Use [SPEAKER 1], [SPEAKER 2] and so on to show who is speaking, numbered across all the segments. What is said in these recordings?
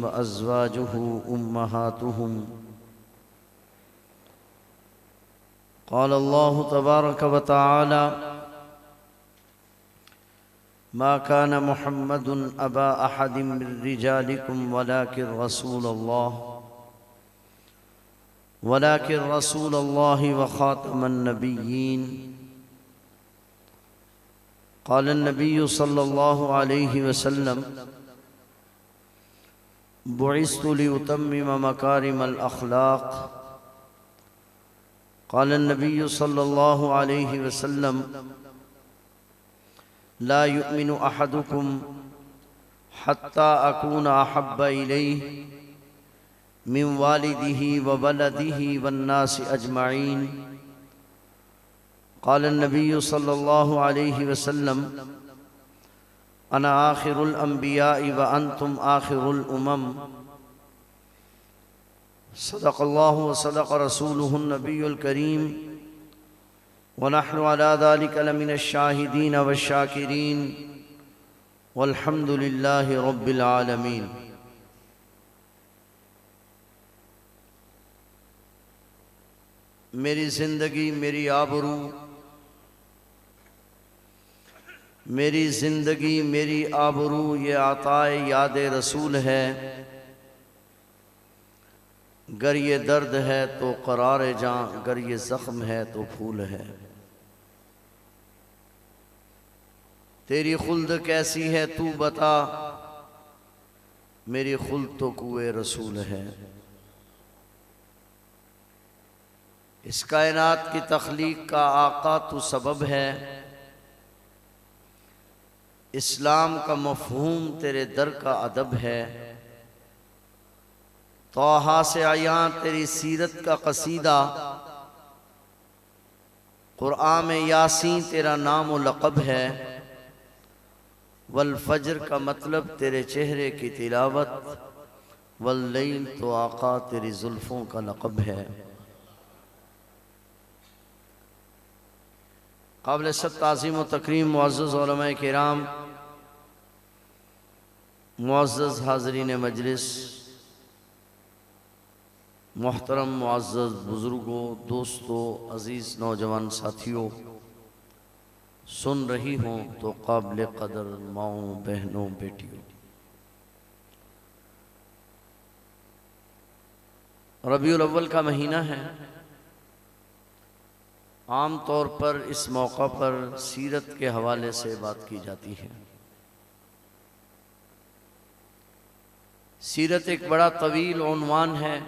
[SPEAKER 1] व अज़वाजुहु उम्महातुहुम। क़ाल अल्लाहु तबारक व तआला मा कान मुहम्मदुन अबा अहदिम मिन रिजालिकुम वलाकिन रसूलल्लाहि व खातमन नबिय्यीन। क़ाल नबिय्यु सल्लल्लाहु अलैहि वसल्लम बुइस्तु लिउतम्मिम मकारिमल अख़लाक़। क़ाल नबिय्यु सल्लल्लाहु अलैहि वसल्लम ला युमिनु अहदुकुम हत्ता अकून अहब्बा इलैहि मिन वालिदिही व वलदिही वन्नासि अजमईन। क़ाल नबिय्यु सल्लल्लाहु अलैहि वसल्लम अना आखिरुल अंबिया'i व अंतुम आखिरुल उमम। सदक़ल्लाहु व सदक़ रसूलुहुन नबियुल करीम व नहनु अला ज़ालिका लमिनश शाहिदीन व शाकिरीन वल्हम्दुलिल्लाहि रब्बिल आलमीन। मेरी ज़िंदगी मेरी आबरू, मेरी ज़िंदगी मेरी आबरू ये आताए याद रसूल है। गर ये दर्द है तो करार जां, गर ये ज़ख्म है तो फूल है। तेरी खुल्द कैसी है तू बता, मेरी खुल्द तो कुए रसूल है। इस कायनात की तख्लीक का आका तू सबब है। इस्लाम का मफ़हूम तेरे दर का अदब है। तौहा से आयां तेरी सीरत का कसीदा, क़ुरआन में यासीन तेरा नाम व लक़ब है। वल फज्र का मतलब तेरे चेहरे की तिलावत, वल लैल तो आका तेरी जुल्फ़ों का लक़ब है। काबिल सब ताज़ीम व तकरीम मुअज़्ज़ज़ उलमाए किराम, मुअज़्ज़ज़ हाज़रीन मजलिस, मोहतरम मुअज़्ज़ज़ बुज़ुर्गों, दोस्तों, अज़ीज़ नौजवान साथियों, सुन रही हों तो काबिल क़दर माओं, बहनों, बेटियों, रबीउल अव्वल का महीना है। आम तौर पर इस मौका पर सीरत के हवाले से बात की जाती है। सीरत एक बड़ा तवील उन्वान है,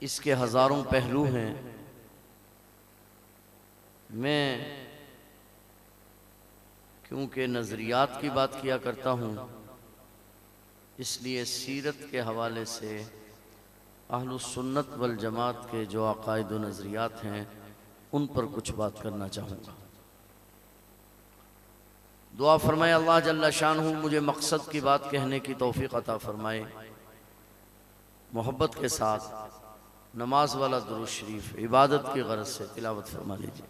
[SPEAKER 1] इसके हज़ारों पहलू हैं। मैं क्योंकि नज़रियात की बात किया करता हूँ, इसलिए सीरत के हवाले से अहलुस सुन्नत वल जमात के जो अक़ाइद व नज़रियात हैं उन पर कुछ बात करना चाहूँगा। दुआ फरमाए अल्लाह जल्ला शानहू मुझे मकसद की बात कहने की तौफ़ीक़ अता फरमाए। मोहब्बत के साथ नमाज वाला दुरूद शरीफ इबादत की गरज से तिलावत फरमा लीजिए।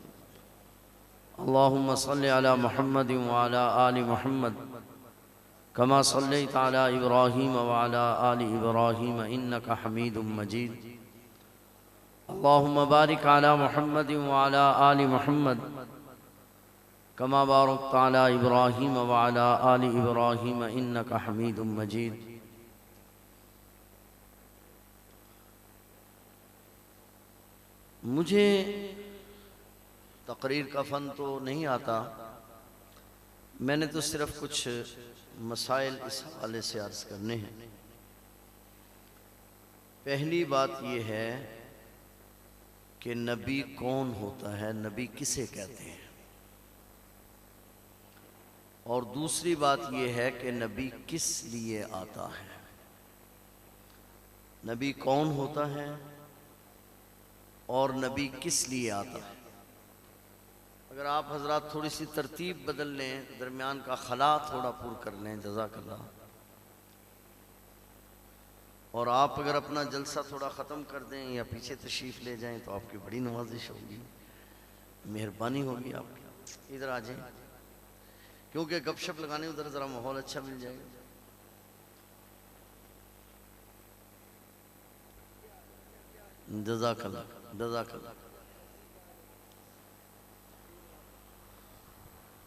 [SPEAKER 1] अल्लाहुम्मा सल्लि अला मुहम्मद व अला आलि मुहम्मद कमा सल्लैता अला इब्राहीम व अला आलि इब्राहीम इन्नका हमीदुम मजीद। अल्लाहुम्मा बारिक अला मुहम्मद व अला आलि मुहम्मद कमा बारकता अला इब्राहीम व अला आलि इब्राहीम इन्नका हमीदुम मजीद। मुझे तकरीर का फ़न तो नहीं आता, मैंने तो सिर्फ कुछ मसाइल इस हवाले से अर्ज़ करने हैं। पहली बात यह है कि नबी कौन होता है, नबी किसे कहते हैं, और दूसरी बात यह है कि नबी किस लिए आता है। नबी कौन होता है और नबी किस लिए आता है। अगर आप हजरात थोड़ी सी तरतीब बदल लें, दरमियान का खला थोड़ा पूर कर लें, जज़ाकल्लाह। और आप अगर अपना जलसा थोड़ा ख़त्म कर दें या पीछे तशरीफ़ ले जाएं तो आपकी बड़ी नवाजिश होगी, मेहरबानी होगी आपकी। इधर आ जाएं, क्योंकि गपशप लगाने उधर ज़रा माहौल अच्छा मिल जाएगा। जज़ाकल्लाह जज़ाकल्लाह।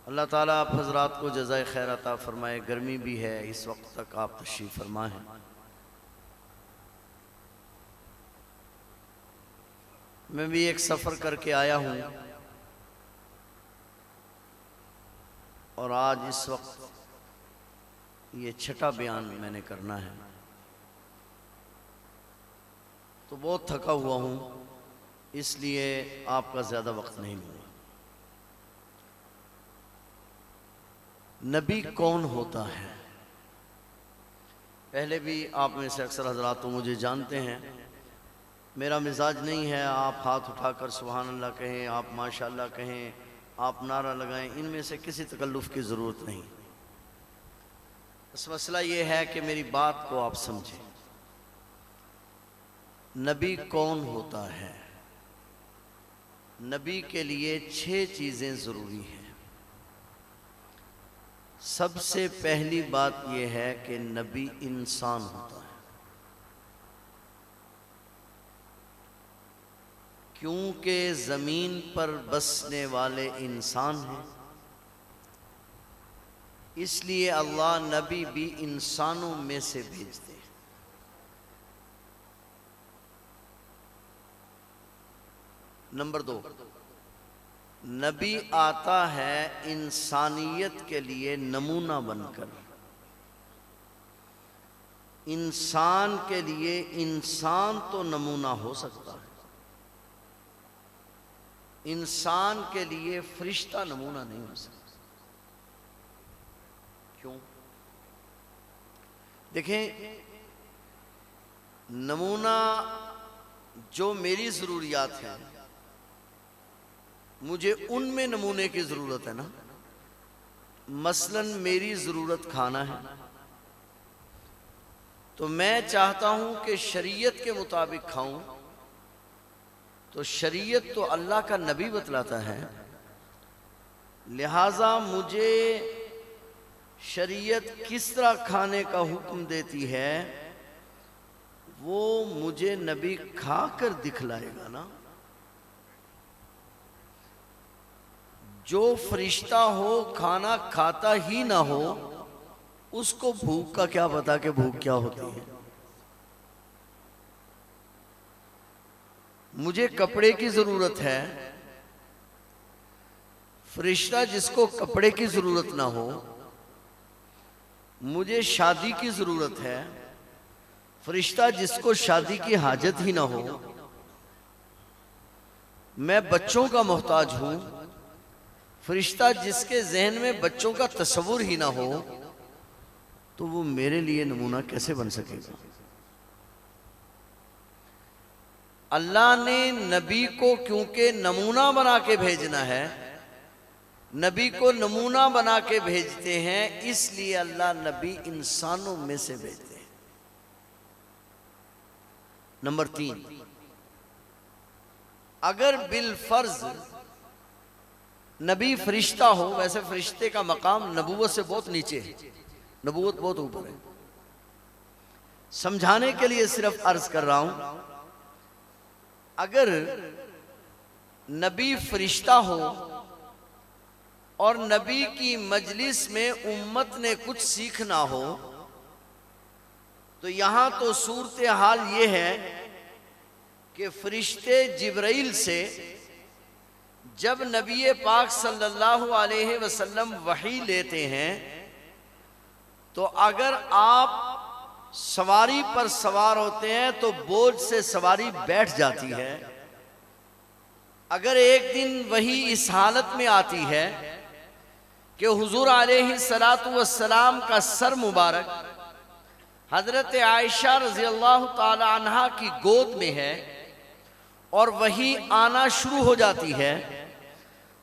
[SPEAKER 1] अल्लाह ताला आप हजरात को जज़ाए खैर अता फरमाए। गर्मी भी है, इस वक्त तक आप तशरीफ़ फरमा हैं। मैं भी एक सफ़र करके आया हूँ और आज इस वक्त ये छठा बयान मैंने करना है, तो बहुत थका हुआ हूँ, इसलिए आपका ज़्यादा वक्त नहीं लूँगा। नबी कौन होता है? पहले भी आप में से अक्सर हजरात तो मुझे जानते हैं, मेरा मिजाज नहीं है आप हाथ उठाकर सुभान अल्लाह कहें, आप माशाअल्लाह कहें, आप नारा लगाएं, इनमें से किसी तकल्लुफ़ की ज़रूरत नहीं। बस मसला ये है कि मेरी बात को आप समझें। नबी कौन होता है? नबी के लिए 6 चीज़ें ज़रूरी हैं। सबसे पहली बात यह है कि नबी इंसान होता है, क्योंकि ज़मीन पर बसने वाले इंसान हैं, इसलिए अल्लाह नबी भी इंसानों में से भेजते हैं। नंबर 2, नबी आता है इंसानियत के लिए नमूना बनकर। इंसान के लिए इंसान तो नमूना हो सकता है, इंसान के लिए फरिश्ता नमूना नहीं हो सकता। क्यों? देखें, नमूना जो मेरी ज़रूरियात है, मुझे उनमें नमूने की ज़रूरत है ना। मसलन मेरी ज़रूरत खाना है, तो मैं चाहता हूं कि शरीयत के मुताबिक खाऊं, तो शरीयत तो अल्लाह का नबी बतलाता है, लिहाजा मुझे शरीयत किस तरह खाने का हुक्म देती है वो मुझे नबी खाकर दिखलाएगा ना। जो फरिश्ता हो खाना खाता ही ना हो, उसको भूख का क्या पता कि भूख क्या होती है। मुझे कपड़े की जरूरत है, फरिश्ता जिसको कपड़े की जरूरत ना हो। मुझे शादी की जरूरत है, फरिश्ता जिसको शादी की हाजत ही ना हो। मैं बच्चों का मोहताज हूं, फरिश्ता जिसके जहन में बच्चों का तस्वुर ही ना हो, तो वो मेरे लिए नमूना कैसे बन सकेगा। अल्लाह ने नबी को क्योंकि नमूना बना के भेजना है, नबी को नमूना बना के भेजते हैं, इसलिए अल्लाह नबी इंसानों में से भेजते हैं। नंबर 3, अगर बिल फर्ज नबी फरिश्ता हो, वैसे फरिश्ते का मकाम नबूवत से बहुत नीचे है, नबूवत बहुत ऊपर है। समझाने के लिए सिर्फ अर्ज कर रहा हूं, अगर नबी फरिश्ता हो और नबी की मजलिस में उम्मत ने कुछ सीखना हो, तो यहां तो सूरत हाल ये है कि फरिश्ते जिब्राइल से जब नबी पाक सल्लल्लाहु अलैहि वसल्लम वही लेते हैं, तो अगर आप सवारी पर सवार होते हैं तो बोझ से सवारी बैठ जाती है। अगर एक दिन वही इस हालत में आती है कि हुजूर अलैहिस्सलातु वस्सलाम का सर मुबारक हजरत आयशा रज़ी अल्लाह ताला अन्हा की गोद में है और वही आना शुरू हो जाती है,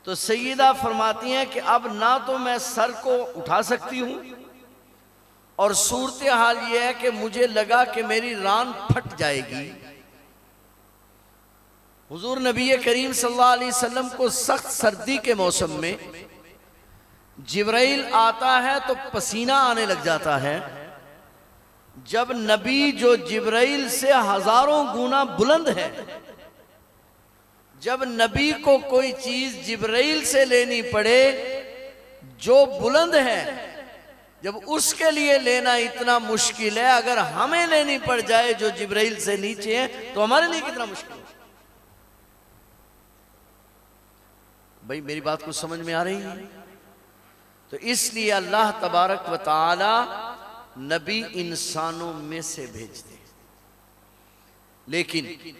[SPEAKER 1] तो सैयदा फरमाती हैं कि अब ना तो मैं सर को उठा सकती हूं और सूरत हाल यह है कि मुझे लगा कि मेरी रान फट जाएगी। हुजूर नबी करीम सल्लल्लाहु अलैहि वसल्लम को सख्त सर्दी के मौसम में जिब्राइल आता है तो पसीना आने लग जाता है। जब नबी जो जिब्राइल से हजारों गुना बुलंद है, जब नबी को कोई चीज जिब्राइल से लेनी पड़े जो बुलंद है, जब उसके लिए लेना इतना मुश्किल है, अगर हमें लेनी पड़ जाए जो जिब्राइल से नीचे है तो हमारे लिए कितना मुश्किल है। भाई मेरी बात कुछ समझ में आ रही है? तो इसलिए अल्लाह तबारक व तआला नबी इंसानों में से भेजते हैं। लेकिन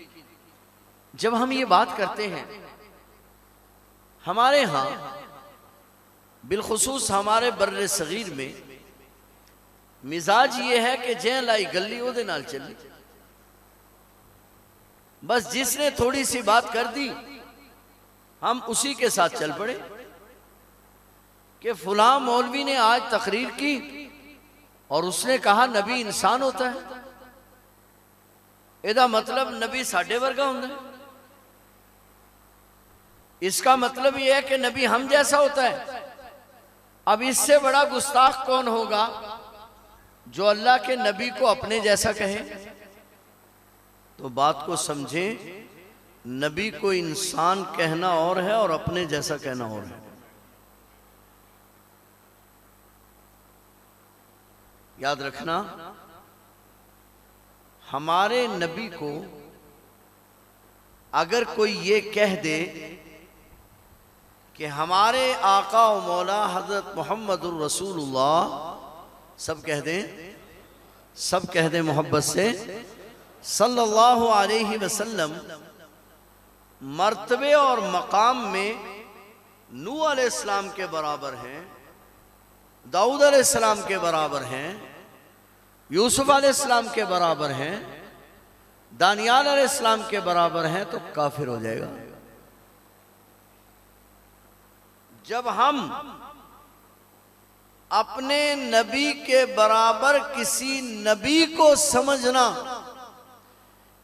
[SPEAKER 1] जब हम ये बात करते हैं, हमारे यहां बिलखुसूस हमारे बर्रे सगीर में मिजाज ये है कि जै लाई गली ओदे नाल चली, बस जिसने थोड़ी सी बात कर दी हम उसी के साथ चल पड़े कि फुला मौलवी ने आज तकरीर की और उसने कहा नबी इंसान होता है, एदा मतलब नबी साडे वर्गा होता है। इसका मतलब यह है कि नबी हम जैसा होता है। अब इससे बड़ा गुस्ताख कौन होगा जो अल्लाह के नबी को अपने जैसा कहे? तो बात को समझे, नबी को इंसान कहना और है और अपने जैसा कहना और है। याद रखना, हमारे नबी को अगर कोई ये कह दे कि हमारे आका व मौला हजरत मोहम्मदुर रसूलुल्लाह, सब कह दें मोहब्बत से, सल्लल्लाहु अलैहि वसल्लम मर्तबे और मकाम में नूह अलैहिस्सलाम के बराबर हैं, दाऊद अलैहिस्सलाम के बराबर हैं, यूसुफ अलैहिस्सलाम के बराबर हैं, दानियाल अलैहिस्सलाम के बराबर हैं, तो काफिर हो जाएगा। जब हम अपने नबी के बराबर किसी नबी को समझना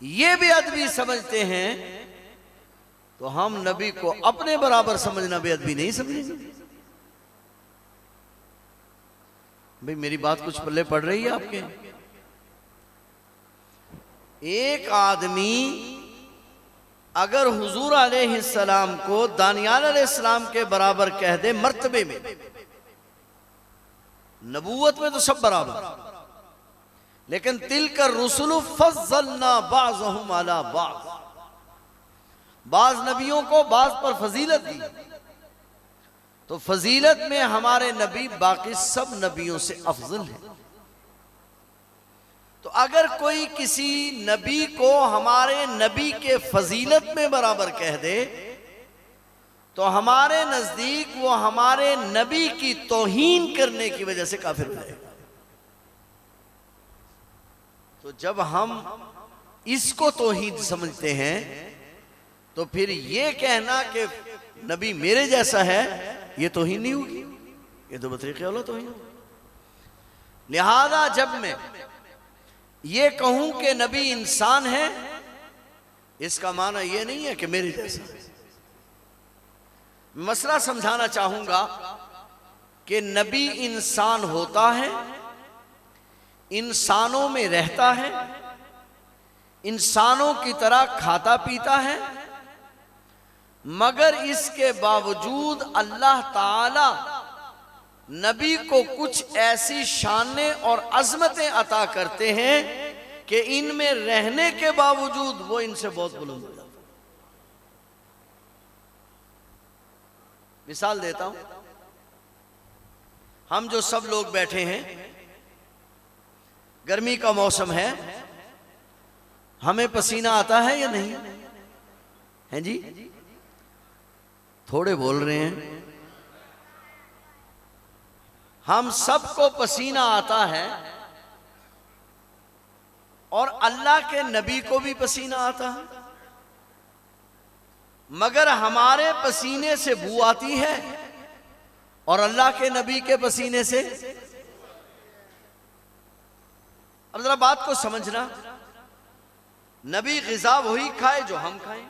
[SPEAKER 1] ये बेअदबी समझते हैं, तो हम नबी को अपने बराबर समझना बेअदबी नहीं समझेंगे। भाई मेरी बात कुछ पल्ले पड़ रही है आपके? एक आदमी अगर हुजूर अलैहिस्सलाम को दानियाल अलैहिस्सलाम के बराबर कह दे मर्तबे में, नबूवत में तो सब बराबर, लेकिन तिलका रुसुलु फज़्ज़लना बाज़हुम अला बाज़, बाज नबियों को बाज पर फजीलत दी, तो फजीलत में हमारे नबी बाकी सब नबियों से अफजल है। तो अगर कोई किसी नबी को हमारे नबी के फजीलत में बराबर कह दे, तो हमारे नजदीक वो हमारे नबी की तौहीन करने की वजह से काफिर हो जाएगा। तो जब हम इसको तौहीन समझते हैं, तो फिर ये कहना कि नबी मेरे जैसा है, ये तौहीन नहीं होगी, ये तो बतरीक़े वाला तौहीन। लिहाजा जब मैं ये कहूं कि नबी इंसान है, इसका माना ये नहीं है कि मेरे जैसा। मसला समझाना चाहूंगा कि नबी इंसान होता है, इंसानों में रहता है, इंसानों की तरह खाता पीता है, मगर इसके बावजूद अल्लाह ताला नबी को कुछ ऐसी शानें और अजमतें अता करते हैं कि इनमें रहने के बावजूद वो इनसे बहुत बुलंद हो जाता है। मिसाल देता हूं, हम जो सब लोग बैठे हैं, गर्मी का मौसम है, हमें पसीना आता है या नहीं है जी? थोड़े बोल रहे हैं। हम सबको पसीना आता है और अल्लाह के नबी को भी पसीना आता है, मगर हमारे पसीने से बू आती है और अल्लाह के नबी के पसीने से। अब जरा बात को समझना, नबी ग़िज़ा वही खाए जो हम खाएं,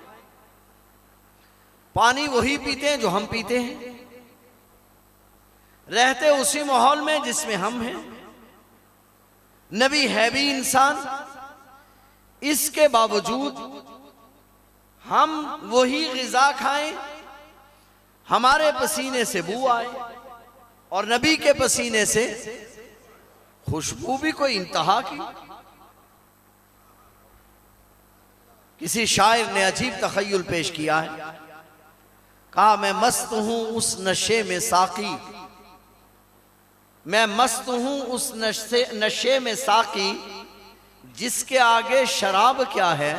[SPEAKER 1] पानी वही पीते हैं जो हम पीते हैं, रहते उसी माहौल में जिसमें हम हैं, नबी है भी इंसान, इसके बावजूद हम वही ग़िज़ा खाएं, हमारे पसीने से बू आए और नबी के पसीने से खुशबू भी कोई इंतहा की। किसी शायर ने अजीब तखय्युल पेश किया है, कहा मैं मस्त हूं उस नशे में साकी, मैं मस्त हूं उस नशे में साकी, जिसके आगे शराब क्या है,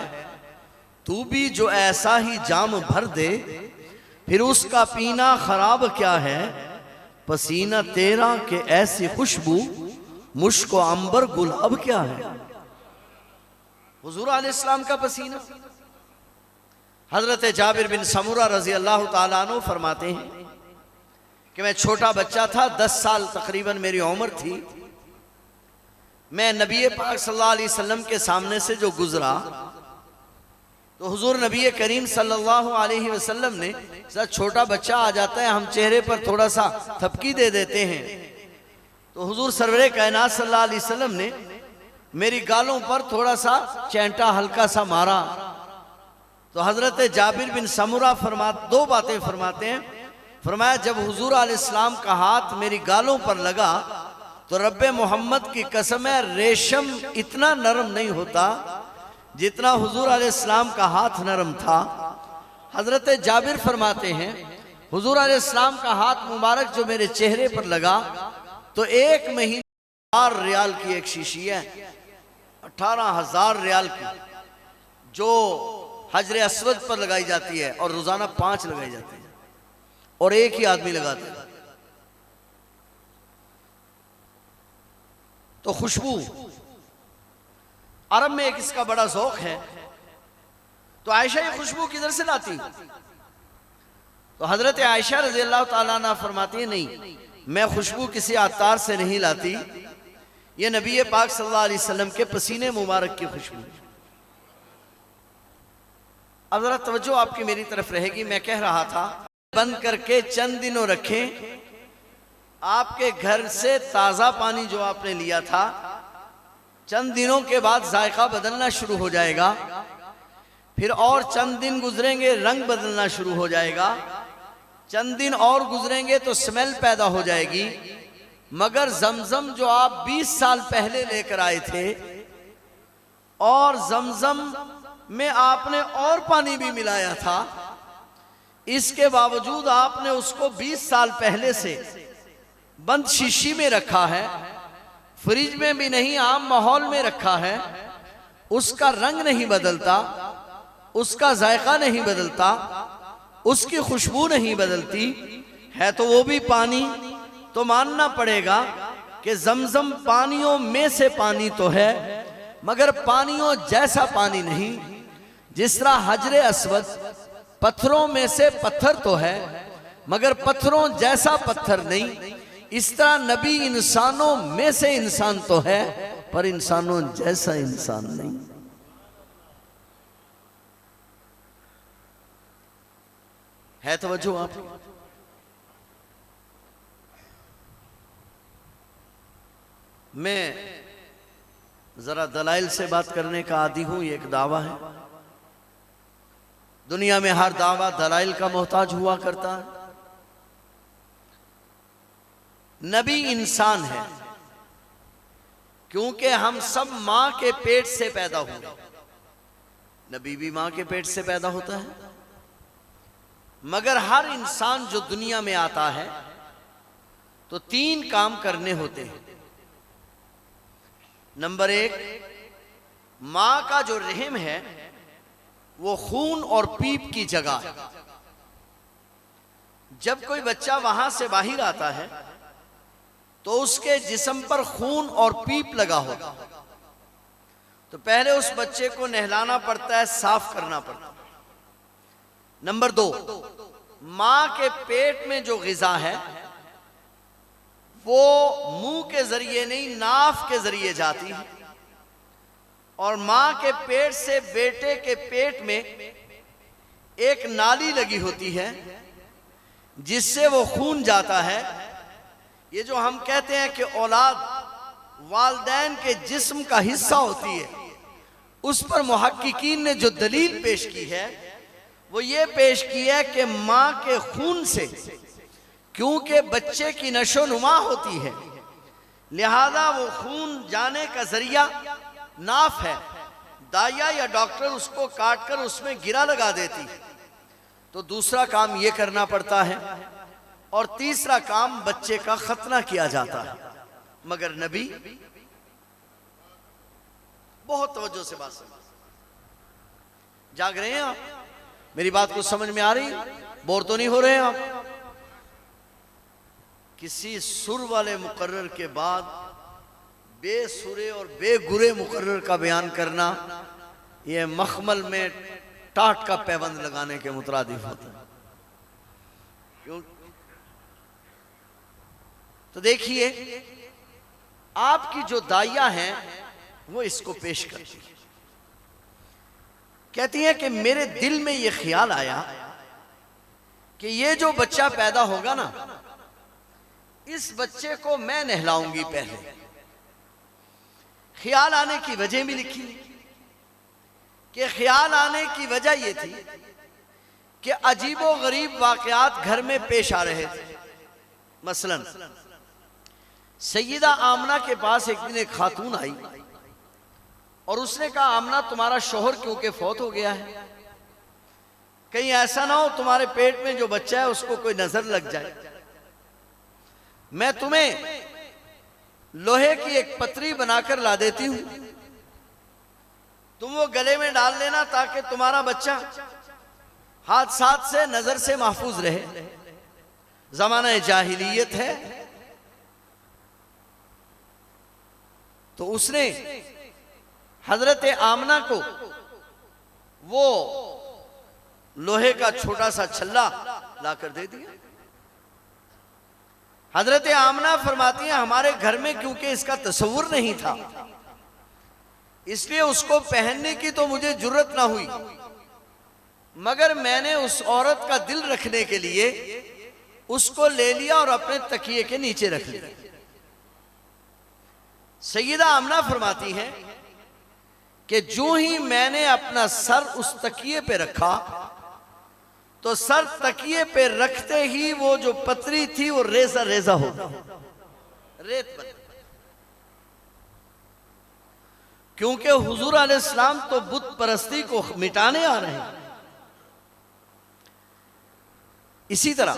[SPEAKER 1] तू भी जो ऐसा ही जाम भर दे, फिर उसका पीना खराब क्या है, पसीना तेरा के ऐसी खुशबू, मुश्क अंबर गुलाब क्या है। हुजूर अलैहिस्सलाम का पसीना। हजरत जाबिर बिन समुरा रजी अल्लाह ताला अन्हु फरमाते हैं कि मैं छोटा बच्चा था, 10 साल तकरीबन मेरी उम्र थी। मैं नबी पाक सल्लल्लाहु अलैहि वसल्लम के सामने से जो गुजरा तो हुजूर नबी करीम सल्लल्लाहु अलैहि वसल्लम ने, छोटा बच्चा आ जाता है, हम चेहरे पर थोड़ा सा थपकी दे देते हैं, तो हुजूर सरवरे कायनात सल्लल्लाहु अलैहि वसल्लम ने मेरी गालों पर थोड़ा सा चैंटा हल्का सा मारा। तो हजरत जाबिर बिन समुरा दो बातें फरमाते हैं। फरमाया जब हुजूर अलैहिस्सलाम का हाथ मेरी गालों पर लगा तो रब्बे मोहम्मद की कसम है, रेशम इतना नरम नहीं होता जितना हुजूर अलैहिस्सलाम का हाथ नरम था। हजरत जाबिर फरमाते हैं हुजूर अलैहिस्सलाम का हाथ मुबारक जो मेरे चेहरे पर लगा तो 1 महीने 18 रियाल की एक शीशी है, 18,000 रियाल की, जो हजरे अस्वद पर लगाई जाती है और रोजाना 5 लगाई जाती है और एक ही आदमी लगाता है। तो खुशबू अरब में एक इसका बड़ा शौक है। तो आयशा ये खुशबू किधर से लाती? तो हजरत आयशा रज़ी अल्लाह ताला अन्हा फरमाती है, नहीं, मैं खुशबू किसी अत्तार से नहीं लाती, ये नबी पाक सल्लल्लाहु अलैहि वसल्लम के पसीने मुबारक की खुशबू। अब जरा तवज्जो आपकी मेरी तरफ रहेगी। मैं कह रहा था बंद करके चंद दिनों रखें, आपके घर से ताज़ा पानी जो आपने लिया था चंद दिनों के बाद जायका बदलना शुरू हो जाएगा, फिर और चंद दिन गुजरेंगे रंग बदलना शुरू हो जाएगा, चंद दिन और गुजरेंगे तो स्मेल पैदा हो जाएगी। मगर जमजम जो आप 20 साल पहले लेकर आए थे और जमजम में आपने और पानी भी मिलाया था, इसके बावजूद आपने उसको 20 साल पहले से बंद शीशी में रखा है, फ्रिज में भी नहीं, आम माहौल में रखा है, उसका रंग नहीं बदलता, उसका जायका नहीं बदलता, उसकी खुशबू नहीं बदलती है, तो वो भी पानी। तो मानना पड़ेगा कि जमजम पानियों में से पानी तो है मगर पानियों जैसा पानी नहीं। जिस तरह हजरे अस्वद पत्थरों में से पत्थर तो है मगर पत्थरों जैसा पत्थर नहीं, इस तरह नबी इंसानों में से इंसान तो है पर इंसानों जैसा इंसान नहीं। है तवज्जो आप? मैं जरा दलाइल से बात करने का आदी हूं, ये एक दावा है। दुनिया में हर दावा दलाइल का मोहताज हुआ करता है। नबी इंसान है क्योंकि हम सब मां के पेट से पैदा हुए, नबी भी मां के पेट से पैदा होता है। मगर हर इंसान जो दुनिया में आता है तो 3 काम करने होते हैं। नंबर 1, मां का जो रहम है वो खून और पीप की जगह है। जब कोई बच्चा वहां से बाहर आता है तो उसके जिस्म पर खून और पीप लगा होगा, तो पहले उस बच्चे को नहलाना पड़ता है, साफ करना पड़ता है। नंबर 2, मां के पेट में जो ग़िज़ा है वो मुंह के जरिए नहीं नाफ के जरिए जाती है और मां के पेट से बेटे के पेट में एक नाली लगी होती है जिससे वो खून जाता है। ये जो हम कहते हैं कि औलाद वालिदैन के जिस्म का हिस्सा होती है, उस पर मुहक्किकीन ने जो दलील पेश की है वो ये पेश की है कि माँ के खून से, क्योंकि बच्चे की नशो नुमा होती है, लिहाजा वो खून जाने का जरिया नाफ है। दाया या डॉक्टर उसको काट कर उसमें गिरा लगा देती, तो दूसरा काम ये करना पड़ता है, और तीसरा काम बच्चे का खतना किया जाता है। मगर नबी, बहुत तवज्जो से बात सुनो, जाग रहे हैं आप? मेरी बात को समझ में आ रही? बोर तो नहीं हो रहे हैं आप? किसी सुर वाले मुकर्रर के बाद बेसुरे और बेगुरे मुकर्रर का बयान करना, यह मखमल में टाट का पैबंद लगाने के मुतरादिफ होता है। क्यों? तो देखिए, आपकी जो दाइया हैं वो इसको पेश करती है, कहती है कि मेरे दिल में ये ख्याल आया कि ये जो बच्चा पैदा होगा ना, इस बच्चे को मैं नहलाऊंगी पहले। ख्याल आने की वजह भी लिखी कि ख्याल आने की वजह यह थी कि अजीबो गरीब वाकयात घर में पेश आ रहे थे। मसलन सैयदा आमना के पास एक दिन एक खातून आई और उसने कहा, आमना तुम्हारा शोहर क्योंकि फौत हो गया है, कहीं ऐसा ना हो तुम्हारे पेट में जो बच्चा है उसको कोई नजर लग जाए, मैं तुम्हें लोहे की एक पतरी बनाकर ला देती हूं, तुम वो गले में डाल लेना ताकि तुम्हारा बच्चा हादसात से नजर से महफूज रहे। जमाना जाहिलियत है। तो उसने हजरत आमना को वो लोहे का छोटा सा छल्ला लाकर दे दिया। हजरत आमना फरमाती हैं, हमारे घर में क्योंकि इसका तस्वुर नहीं था, इसलिए उसको पहनने की तो मुझे जुर्रत ना हुई, मगर मैंने उस औरत का दिल रखने के लिए उसको ले लिया और अपने तकिए के नीचे रख लिया। सैयदा आमना फरमाती हैं कि जो ही मैंने अपना सर उस तकिए पे रखा तो सर तकिए पे रखते ही वो जो पतरी थी वो रेजा रेजा हो गई, रेत बन। क्योंकि हुजूर अलैहिस्सलाम तो बुत परस्ती को मिटाने आ रहे हैं। इसी तरह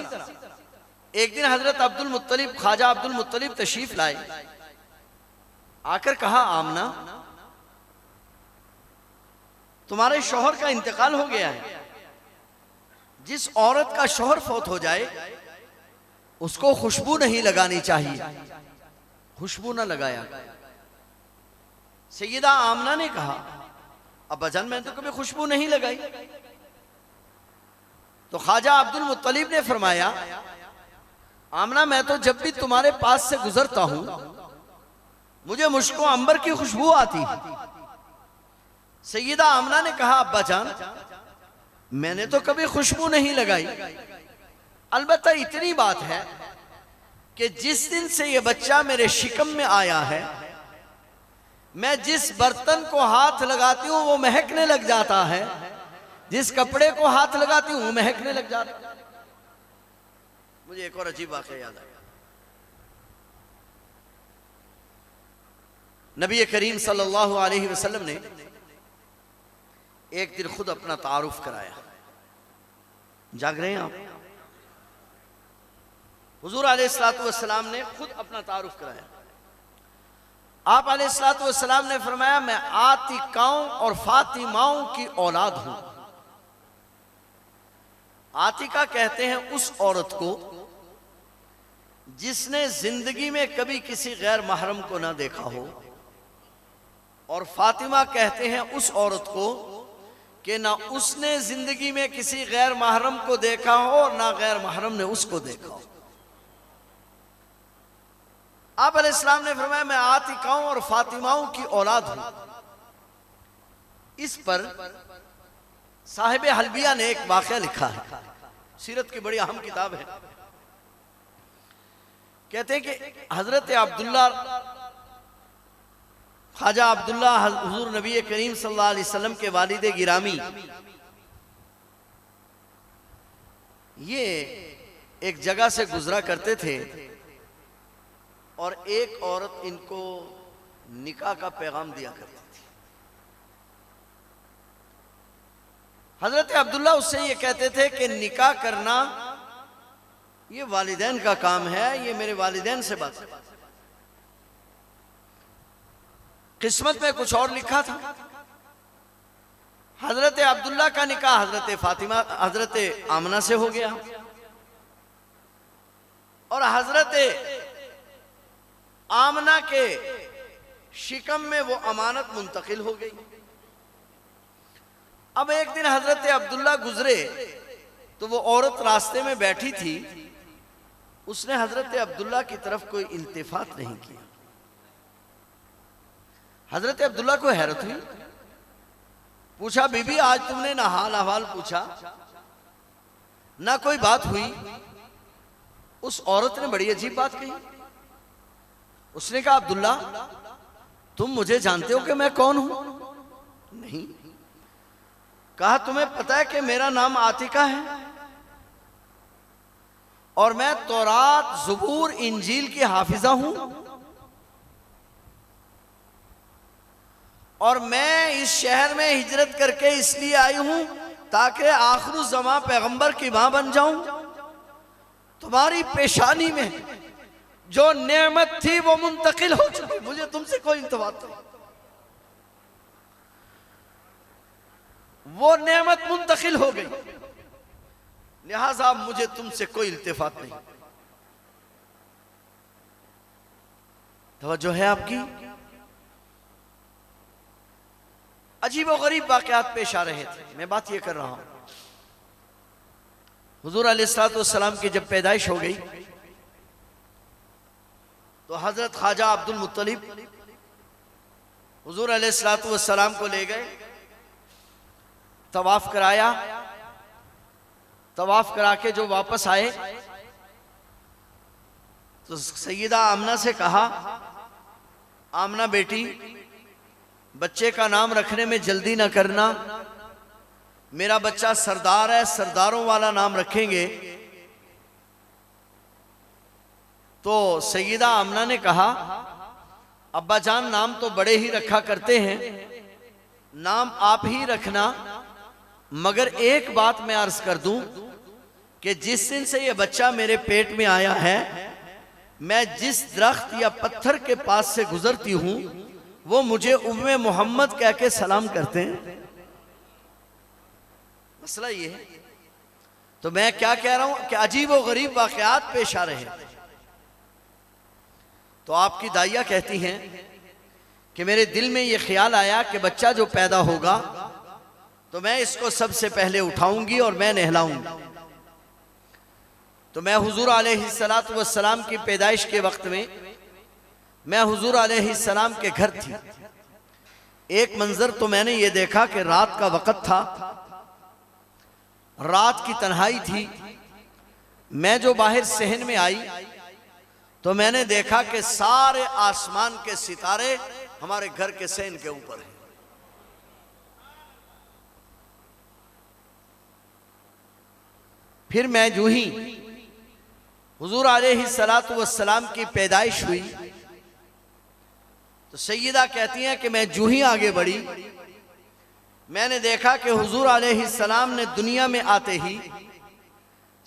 [SPEAKER 1] एक दिन हजरत अब्दुल मुत्तलिब, ख्वाजा अब्दुल मुत्तलिब तशरीफ लाए, आकर कहा, आमना तुम्हारे शौहर का इंतकाल हो गया है, जिस औरत का शौहर फौत हो जाए उसको खुशबू नहीं लगानी चाहिए, खुशबू ना लगाया। सैयदा आमना ने कहा, अब्बाजान मैंने तो कभी खुशबू नहीं लगाई। तो ख्वाजा अब्दुल मुत्तलिब ने फरमाया, आमना मैं तो जब भी तुम्हारे पास से गुजरता हूं मुझे मुश्को अंबर की खुशबू आती है। सैयदा आमना ने कहा, अब्बाजान मैंने तो कभी खुशबू नहीं लगाई, अलबत्ता इतनी बात है कि जिस दिन से यह बच्चा मेरे शिकम में आया है, मैं जिस बर्तन को हाथ लगाती हूं वो महकने लग जाता है, जिस कपड़े को हाथ लगाती हूं वो महकने लग जाता है। मुझे एक और अजीब वाक़या याद आया। नबी करीम सल्लल्लाहु अलैहि वसल्लम ने एक दिन खुद अपना तारुफ कराया। जाग रहे हैं आप? हुजूर अलैहिस्सलातु वस्सलाम ने खुद अपना तारुफ कराया। आप अलैहिस्सलातु वस्सलाम ने फरमाया, मैं आतिकाओं और फातिमाओं की औलाद हूं। आतिका कहते हैं उस औरत को जिसने जिंदगी में कभी किसी गैर महरम को ना देखा हो, और फातिमा कहते हैं उस औरत को कि ना उसने जिंदगी में किसी गैर महरम को देखा हो और ना गैर महरम ने उसको देखा हो। आप अलैहिस्सलाम ने फरमाया, मैं आतिकाओं और फातिमाओं की औलाद हूं। इस पर साहिब हल्बिया ने एक वाक़या लिखा है, सीरत की बड़ी अहम किताब है। कहते हैं कि हजरत अब्दुल्ला ख्वाजा अब्दुल्ला हुजूर नबी करीम सल्लल्लाहु अलैहि वसल्लम के वालिद गिरामी, ये एक जगह से गुजरा करते थे और एक औरत इनको निकाह का पैगाम दिया करती थी। हजरत अब्दुल्ला उससे ये कहते थे कि निकाह करना ये वालिदैन का काम है, ये मेरे वालिदैन से बात है। किस्मत में कुछ और लिखा था। हजरत अब्दुल्ला का निकाह हजरत फातिमा हजरत आमना से हो गया और हजरत आमना के शिकम में वो अमानत मुंतकिल हो गई। अब एक दिन हजरत अब्दुल्ला गुजरे तो वो औरत रास्ते में बैठी थी, उसने हजरत अब्दुल्ला की तरफ कोई इल्तिफात नहीं किया। हजरत अब्दुल्ला को हैरत हुई, पूछा बीबी आज तुमने ना हाल अहवाल पूछा ना कोई बात हुई। उस औरत ने बड़ी अजीब बात कही। उसने कहा अब्दुल्ला तुम मुझे जानते हो कि मैं कौन हूं? नहीं। कहा तुम्हें पता है कि मेरा नाम आतिका है और मैं तौरात ज़बूर इंजील की हाफिजा हूं और मैं इस शहर में हिजरत करके इसलिए आई हूं ताकि आखिरुज़्ज़मा पैगंबर की मां बन जाऊं। तुम्हारी पेशानी में जो नेमत थी वो मुंतकिल हो चुकी, मुझे तुमसे कोई इल्तिफात नहीं। वो नेमत मुंतकिल हो गई, लिहाजा मुझे तुमसे कोई इल्तिफात नहीं। तवज्जो है आपकी? अजीब और गरीब वाकयात पेश आ रहे थे। मैं बात ये कर रहा हूं, हुजूर अलैहिस्सलाम की जब पैदाइश हो गई तो हजरत ख्वाजा अब्दुल मुत्तलिब हुजूर अलैहिस्सलाम को ले गए, तवाफ कराया। तवाफ करा के जो वापस आए तो सैयदा आमना से कहा, आमना बेटी बच्चे का नाम रखने में जल्दी ना करना, मेरा बच्चा सरदार है, सरदारों वाला नाम रखेंगे। तो सैयदा आमना ने कहा अब्बा जान नाम तो बड़े ही रखा करते हैं, नाम आप ही रखना, मगर एक बात मैं अर्ज कर दूं कि जिस दिन से ये बच्चा मेरे पेट में आया है, मैं जिस दरख्त या पत्थर के पास से गुजरती हूं वो मुझे उम्मे मोहम्मद कह के सलाम करते हैं। मसला ये है। तो मैं क्या कह रहा हूं कि अजीब व गरीब वाकयात पेश आ रहे हैं। तो आपकी दाइया कहती हैं कि मेरे दिल में ये ख्याल आया कि बच्चा जो पैदा होगा तो मैं इसको सबसे पहले उठाऊंगी और मैं नहलाऊंगी। तो मैं हुजूर अलैहिस्सलाम की पैदाइश के वक्त में मैं हुजूर अलैहिस्सलाम के घर थी। एक मंजर तो मैंने ये देखा कि रात का वक़्त था, रात की तन्हाई थी। मैं जो बाहर सहन में आई तो मैंने देखा कि सारे आसमान के सितारे हमारे घर के सहन के ऊपर हैं। फिर मैं जो ही हुजूर अलैहिस्सलाम की पैदाइश हुई तो सैयदा कहती हैं कि मैं जो ही आगे बढ़ी मैंने देखा कि हुजूर अलैहिस्सलाम ने दुनिया में आते ही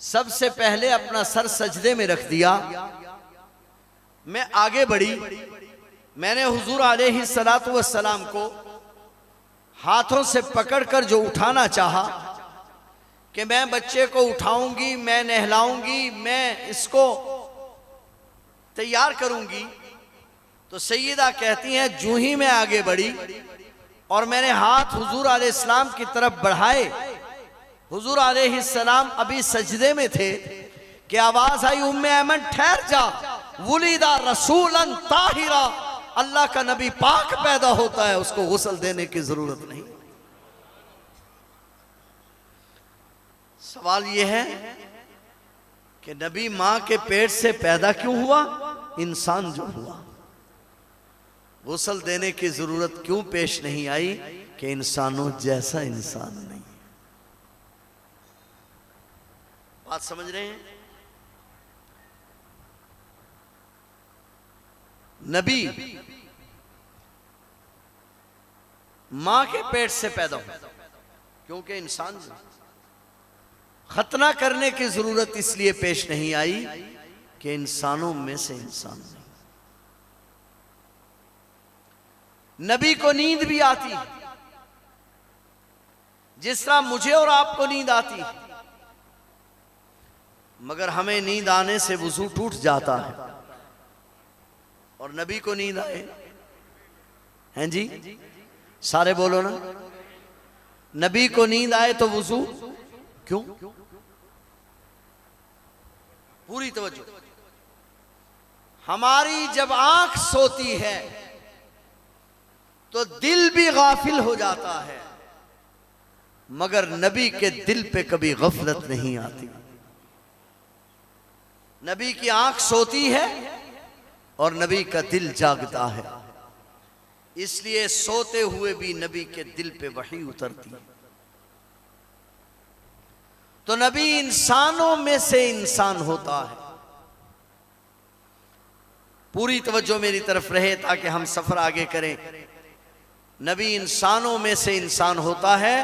[SPEAKER 1] सबसे पहले अपना सर सजदे में रख दिया। मैं आगे बढ़ी, मैंने हुजूर अलैहिस्सलाम को हाथों से पकड़कर जो उठाना चाहा कि मैं बच्चे को उठाऊंगी, मैं नहलाऊंगी, मैं इसको तैयार करूंगी, तो सैयदा कहती हैं जो ही मैं आगे बढ़ी और मैंने हाथ हुजूर अलैहिस्सलाम की तरफ बढ़ाए, हुजूर अलैहिस्सलाम अभी सजदे में थे कि आवाज आई उम्मे ऐमन ठहर जा, वुलिदा रसूलन ताहिरा, अल्लाह का नबी पाक पैदा होता है, उसको गुस्ल देने की जरूरत नहीं। सवाल यह है कि नबी मां के पेट से पैदा क्यों हुआ? इंसान जो हुआ, गुस्ल देने की जरूरत क्यों पेश नहीं आई कि इंसानों जैसा इंसान नहीं। बात समझ रहे हैं? नबी मां के पेट से पैदा हुआ क्योंकि इंसान खतना करने की जरूरत इसलिए पेश नहीं आई कि इंसानों में से इंसान नहीं। नबी को नींद भी आती जिस तरह मुझे और आपको नींद आती, मगर हमें नींद आने से वुजू टूट जाता है और नबी को नींद आए। हैं जी? सारे बोलो ना। नबी को नींद आए तो वुजू क्यों? पूरी तवज्जो। हमारी जब आंख सोती है तो दिल भी गाफिल हो जाता है, मगर नबी के दिल पे कभी गफलत नहीं आती। नबी की आंख सोती है और नबी का दिल जागता है, इसलिए सोते हुए भी नबी के दिल पे वही उतरती है। तो नबी इंसानों में से इंसान होता है। पूरी तवज्जो मेरी तरफ रहे ताकि हम सफर आगे करें। नबी इंसानों में से इंसान होता है,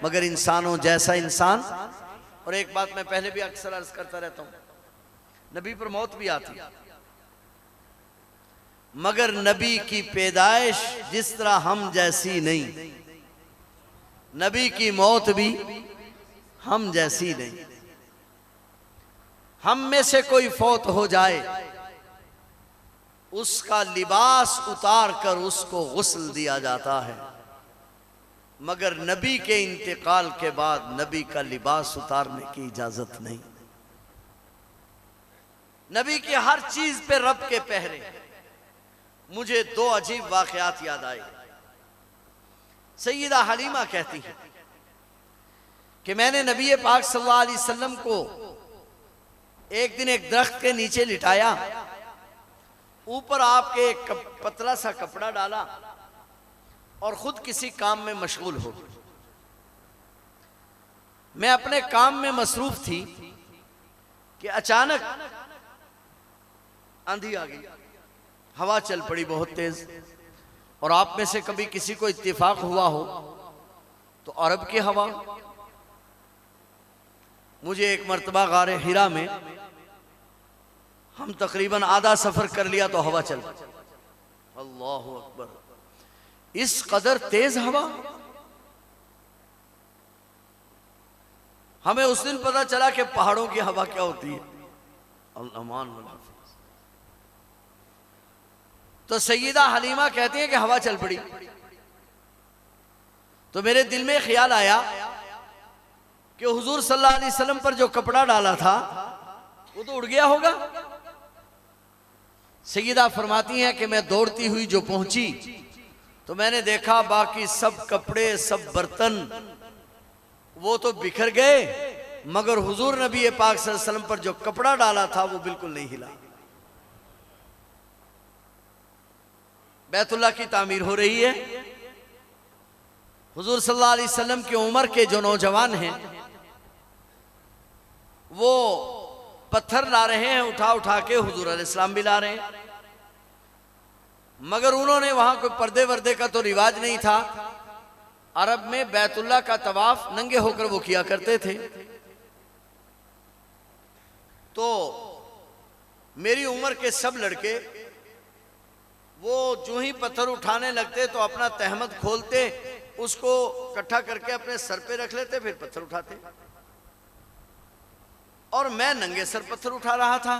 [SPEAKER 1] मगर इंसानों जैसा इंसान। और एक बात मैं पहले भी अक्सर अर्ज करता रहता हूं, नबी पर मौत भी आती, मगर नबी की पैदाइश जिस तरह हम जैसी नहीं, नबी की मौत भी हम जैसी नहीं। हम में से कोई फौत हो जाए, उसका लिबास उतार कर उसको गुस्ल दिया जाता है, मगर नबी के इंतकाल के बाद नबी का लिबास उतारने की इजाजत नहीं। नबी की हर चीज पे रब के पहरे। मुझे दो अजीब वाकयात याद आए। सैयदा हलीमा कहती है कि मैंने नबी पाक सल्लल्लाहु अलैहि वसल्लम को एक दिन एक दरख्त के नीचे लिटाया, ऊपर आपके एक पतला सा कपड़ा डाला और खुद किसी काम में मशगूल हो। मैं अपने काम में मसरूफ थी कि अचानक आंधी आ गई, हवा चल पड़ी बहुत तेज। और आप में से कभी किसी को इत्तेफाक हुआ हो तो अरब की हवा। मुझे एक मर्तबा गारे हिरा में हम तकरीबन आधा सफर कर लिया तो हवा चल, अल्लाह अकबर, इस कदर तेज हवा। हमें उस दिन पता चला कि पहाड़ों की हवा क्या होती है। अल्लाह। तो सैयदा हलीमा कहती हैं कि हवा चल पड़ी, तो मेरे दिल में ख्याल आया कि हुजूर सल्लल्लाहु अलैहि वसल्लम पर जो कपड़ा डाला था वो तो उड़ गया होगा। सैयदा फरमाती हैं कि मैं दौड़ती हुई जो पहुंची तो मैंने देखा बाकी सब कपड़े, सब बर्तन वो तो बिखर गए, मगर हुजूर नबी पाक सल्लल्लाहु अलैहि वसल्लम पर जो कपड़ा डाला था वो बिल्कुल नहीं हिला। बैतुल्लाह की तामीर हो रही है। हुजूर सल्लल्लाहु अलैहि वसल्लम की उम्र के जो नौजवान हैं वो पत्थर ला रहे हैं, उठा उठा के हुजूर अलैहिस्सलाम भी ला रहे हैं, मगर उन्होंने वहां कोई पर्दे वर्दे का तो रिवाज नहीं था। अरब में बैतुल्लाह का तवाफ नंगे होकर वो किया करते थे। तो मेरी उम्र के सब लड़के वो जो ही पत्थर उठाने लगते तो अपना तहमद खोलते, उसको इकट्ठा करके अपने सर पे रख लेते, फिर पत्थर उठाते। और मैं नंगे सर पत्थर उठा रहा था।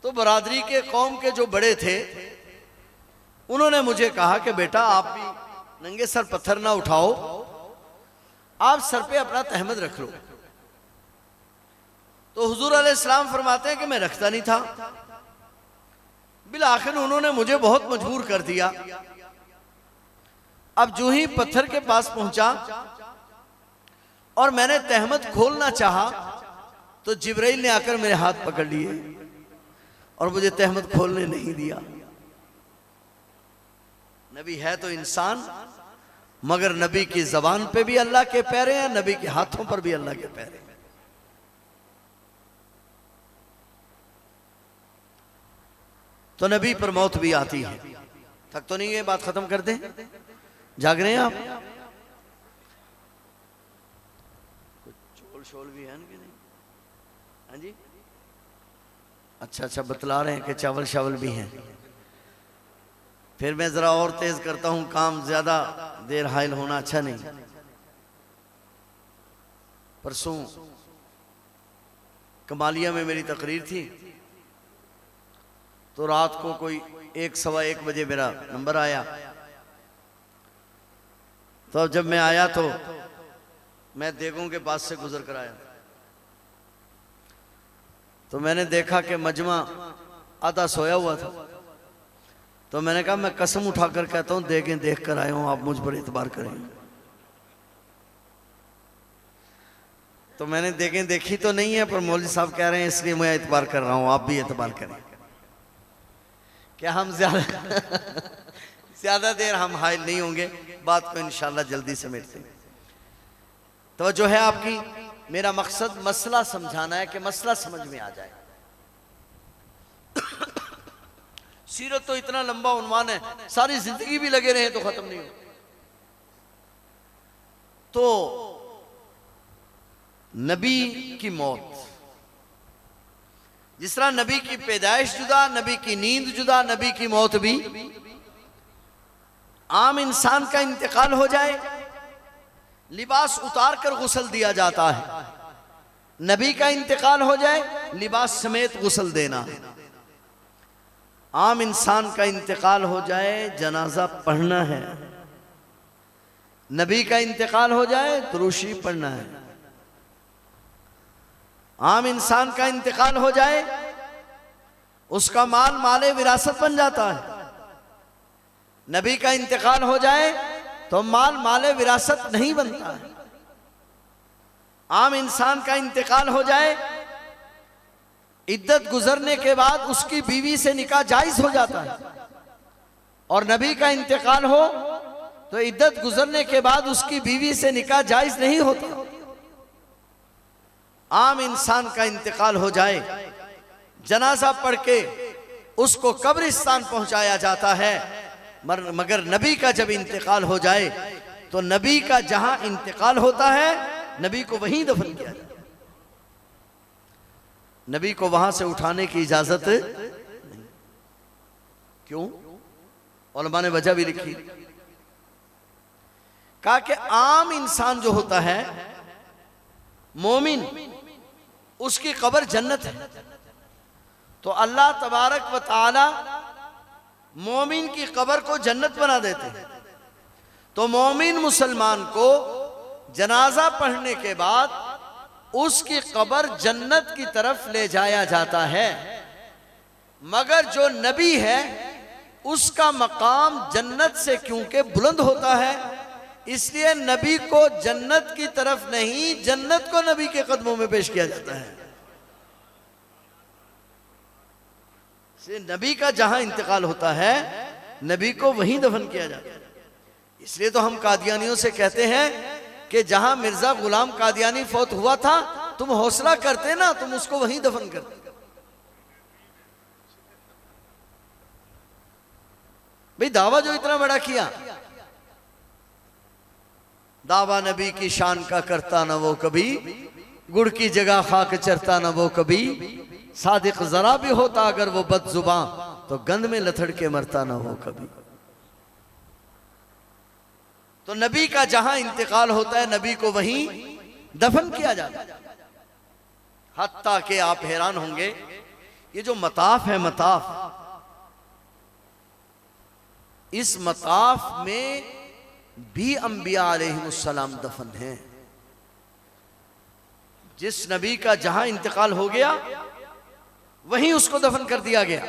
[SPEAKER 1] तो बरादरी के कौम के जो बड़े थे उन्होंने मुझे कहा कि बेटा आप भी नंगे सर पत्थर ना उठाओ, आप सर पे अपना तहमद रख लो। तो हुजूर अलैहिस्सलाम फरमाते हैं कि मैं रखता नहीं था। बिल आखिर उन्होंने मुझे बहुत मजबूर कर दिया। अब जो ही पत्थर के पास पहुंचा और मैंने तहमद खोलना चाहा तो जिब्राइल ने आकर मेरे हाथ पकड़ लिए और मुझे तहमद खोलने नहीं दिया। नबी है तो इंसान, मगर नबी की जबान पे भी अल्लाह के पैरे हैं, नबी के हाथों पर भी अल्लाह के पैरे हैं। तो नबी पर मौत भी आती है। थक तो नहीं है, बात खत्म कर दें, जाग रहे हैं आप? कुछ चोल शोल भी है कि नहीं? हाँ जी, अच्छा अच्छा बतला रहे हैं कि चावल शावल भी हैं। फिर मैं जरा और तेज करता हूं, काम ज्यादा देर हायल होना अच्छा नहीं। परसों कमालिया में मेरी तकरीर थी, तो रात को कोई 1-1:15 बजे मेरा नंबर आया। तो अब जब मैं आया तो मैं देगों के पास से गुजर कर आया, तो मैंने देखा कि मजमा आधा सोया हुआ था। तो मैंने कहा मैं कसम उठाकर कहता हूं देखें देख कर आया हूं, आप मुझ पर एतबार करें। तो मैंने देखें देखी तो नहीं है, पर मौलवी साहब कह रहे हैं इसलिए मैं एतबार कर रहा हूं, आप भी एतबार करें। क्या हम ज्यादा देर हम हायल नहीं होंगे, बात को इंशाल्लाह जल्दी समेटते हैं। तो जो है आपकी, मेरा मकसद मसला समझाना है कि मसला समझ में आ जाए। सीरत तो इतना लंबा उन्वान है, सारी जिंदगी भी लगे रहे तो खत्म नहीं हो। तो नबी की मौत, जिस तरह नबी की पैदाइश जुदा, नबी की नींद जुदा, नबी की मौत भी। आम इंसान का इंतकाल हो जाए, लिबास उतार कर गुस्ल दिया जाता है। नबी का इंतकाल हो जाए, लिबास समेत गुस्ल देना। आम इंसान का इंतकाल हो जाए, जनाजा पढ़ना है। नबी का इंतकाल हो जाए, दुरूशी पढ़ना है। आम इंसान का इंतकाल हो जाए, उसका माल माले विरासत बन जाता है। नबी का इंतकाल हो जाए तो माल माले विरासत नहीं बनता है। आम इंसान का इंतकाल हो जाए, इद्दत गुजरने के बाद उसकी बीवी से निकाह जायज हो जाता है। और नबी का इंतकाल हो तो इद्दत गुजरने के बाद उसकी बीवी से निकाह जायज नहीं होता। आम इंसान का इंतकाल हो जाए, जनाजा पढ़ के उसको कब्रिस्तान पहुंचाया जाता है। मगर नबी का जब इंतकाल हो जाए तो नबी का जहां इंतकाल होता है, नबी को वहीं दफन किया जाता है। नबी को वहां से उठाने की इजाजत नहीं। क्यों? उलमा ने वजह भी लिखी। कहा कि आम इंसान जो होता है, मोमिन, उसकी कब्र जन्नत है। तो अल्लाह तबारक व तआला मोमिन की कब्र को जन्नत बना देते हैं। तो मोमिन मुसलमान को जनाजा पढ़ने के बाद उसकी कब्र जन्नत की तरफ ले जाया जाता है। मगर जो नबी है उसका मकाम जन्नत से क्योंकि बुलंद होता है, इसलिए नबी को जन्नत की तरफ नहीं, जन्नत को नबी के कदमों में पेश किया जाता है। नबी का जहां इंतकाल होता है, नबी को वहीं दफन किया जाता है। इसलिए तो हम कादियानियों से कहते हैं कि जहां मिर्जा गुलाम कादियानी फौत हुआ था, तुम हौसला करते ना, तुम उसको वहीं दफन करते। भाई दावा जो इतना बड़ा किया, दावा नबी की शान का करता ना वो कभी, गुड़ की जगह खाक चरता ना वो कभी, सादिक जरा भी होता अगर वो बदजुबां, तो गंद में लथड़ के मरता ना हो कभी। तो नबी का जहां इंतकाल होता है, नबी को वहीं दफन किया जाता है। हत्ता के आप हैरान होंगे, ये जो मताफ है, मताफ, इस मताफ में भी अंबिया अलैहिमुस्सलाम दफन हैं। जिस नबी का जहां इंतकाल हो गया, वहीं उसको दफन कर दिया गया।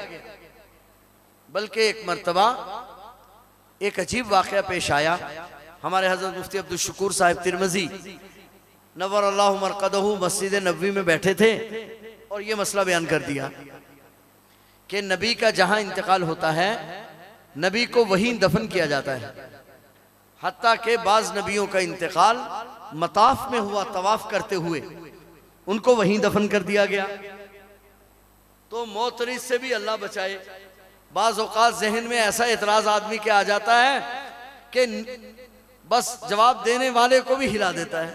[SPEAKER 1] बल्कि एक मर्तबा एक अजीब वाकया पेश आया। हमारे हजरत मुफ्ती अब्दुल शुकूर साहिब तिरमिजी नव्वरल्लाहु मरकदहू मस्जिद नबवी में बैठे थे और ये मसला बयान कर दिया कि नबी का जहां इंतकाल होता है, नबी को वहीं दफन किया जाता है। हत्ता के बाज नबियों का इंतकाल मताफ में हुआ, तवाफ करते हुए उनको वहीं दफन कर दिया गया। तो मोतरिज से भी अल्लाह बचाए। बाज औकात जहन में ऐसा एतराज आदमी के आ जाता है कि बस जवाब देने वाले को भी हिला देता है।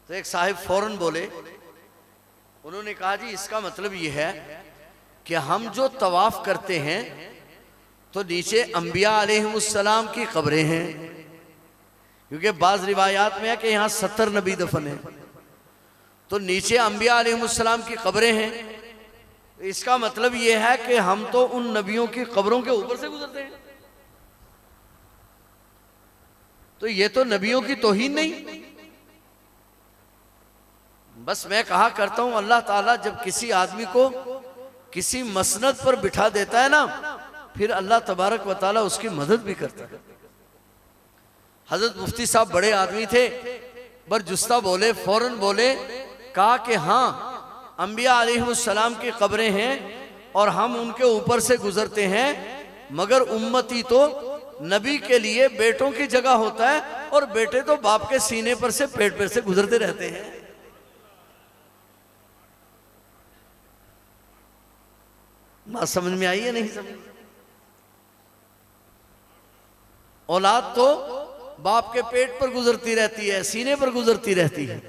[SPEAKER 1] तो एक साहिब फौरन बोले, उन्होंने कहा जी इसका मतलब यह है कि हम जो तवाफ करते हैं तो नीचे अंबिया अलैहिमुस्सलाम की कब्रें हैं, क्योंकि बाज रिवायात में है कि यहाँ 70 नबी दफन है, तो नीचे अंबिया अलैहिमुस्सलाम की कब्रें हैं। इसका मतलब यह है कि हम तो उन नबियों की कब्रों के ऊपर से गुजरते हैं। तो ये तो नबियों की तौहीन नहीं। बस मैं कहा करता हूं, अल्लाह ताला जब किसी आदमी को किसी मसनद पर बिठा देता है ना, फिर अल्लाह तबारक व ताला उसकी मदद भी करता है। हजरत मुफ्ती साहब बड़े आदमी थे, बरजुस्ता बोले, फौरन बोले, कहा कि हाँ अंबिया अलैहिस्सलाम की कब्रें हैं और हम उनके ऊपर से गुजरते हैं, मगर उम्मती तो नबी के लिए बेटों की जगह होता है और बेटे तो बाप के सीने पर से, पेट पर से गुजरते रहते हैं। बात समझ में आई है नहीं समझ? औलाद तो बाप के पेट पर गुजरती रहती है, सीने पर गुजरती रहती है।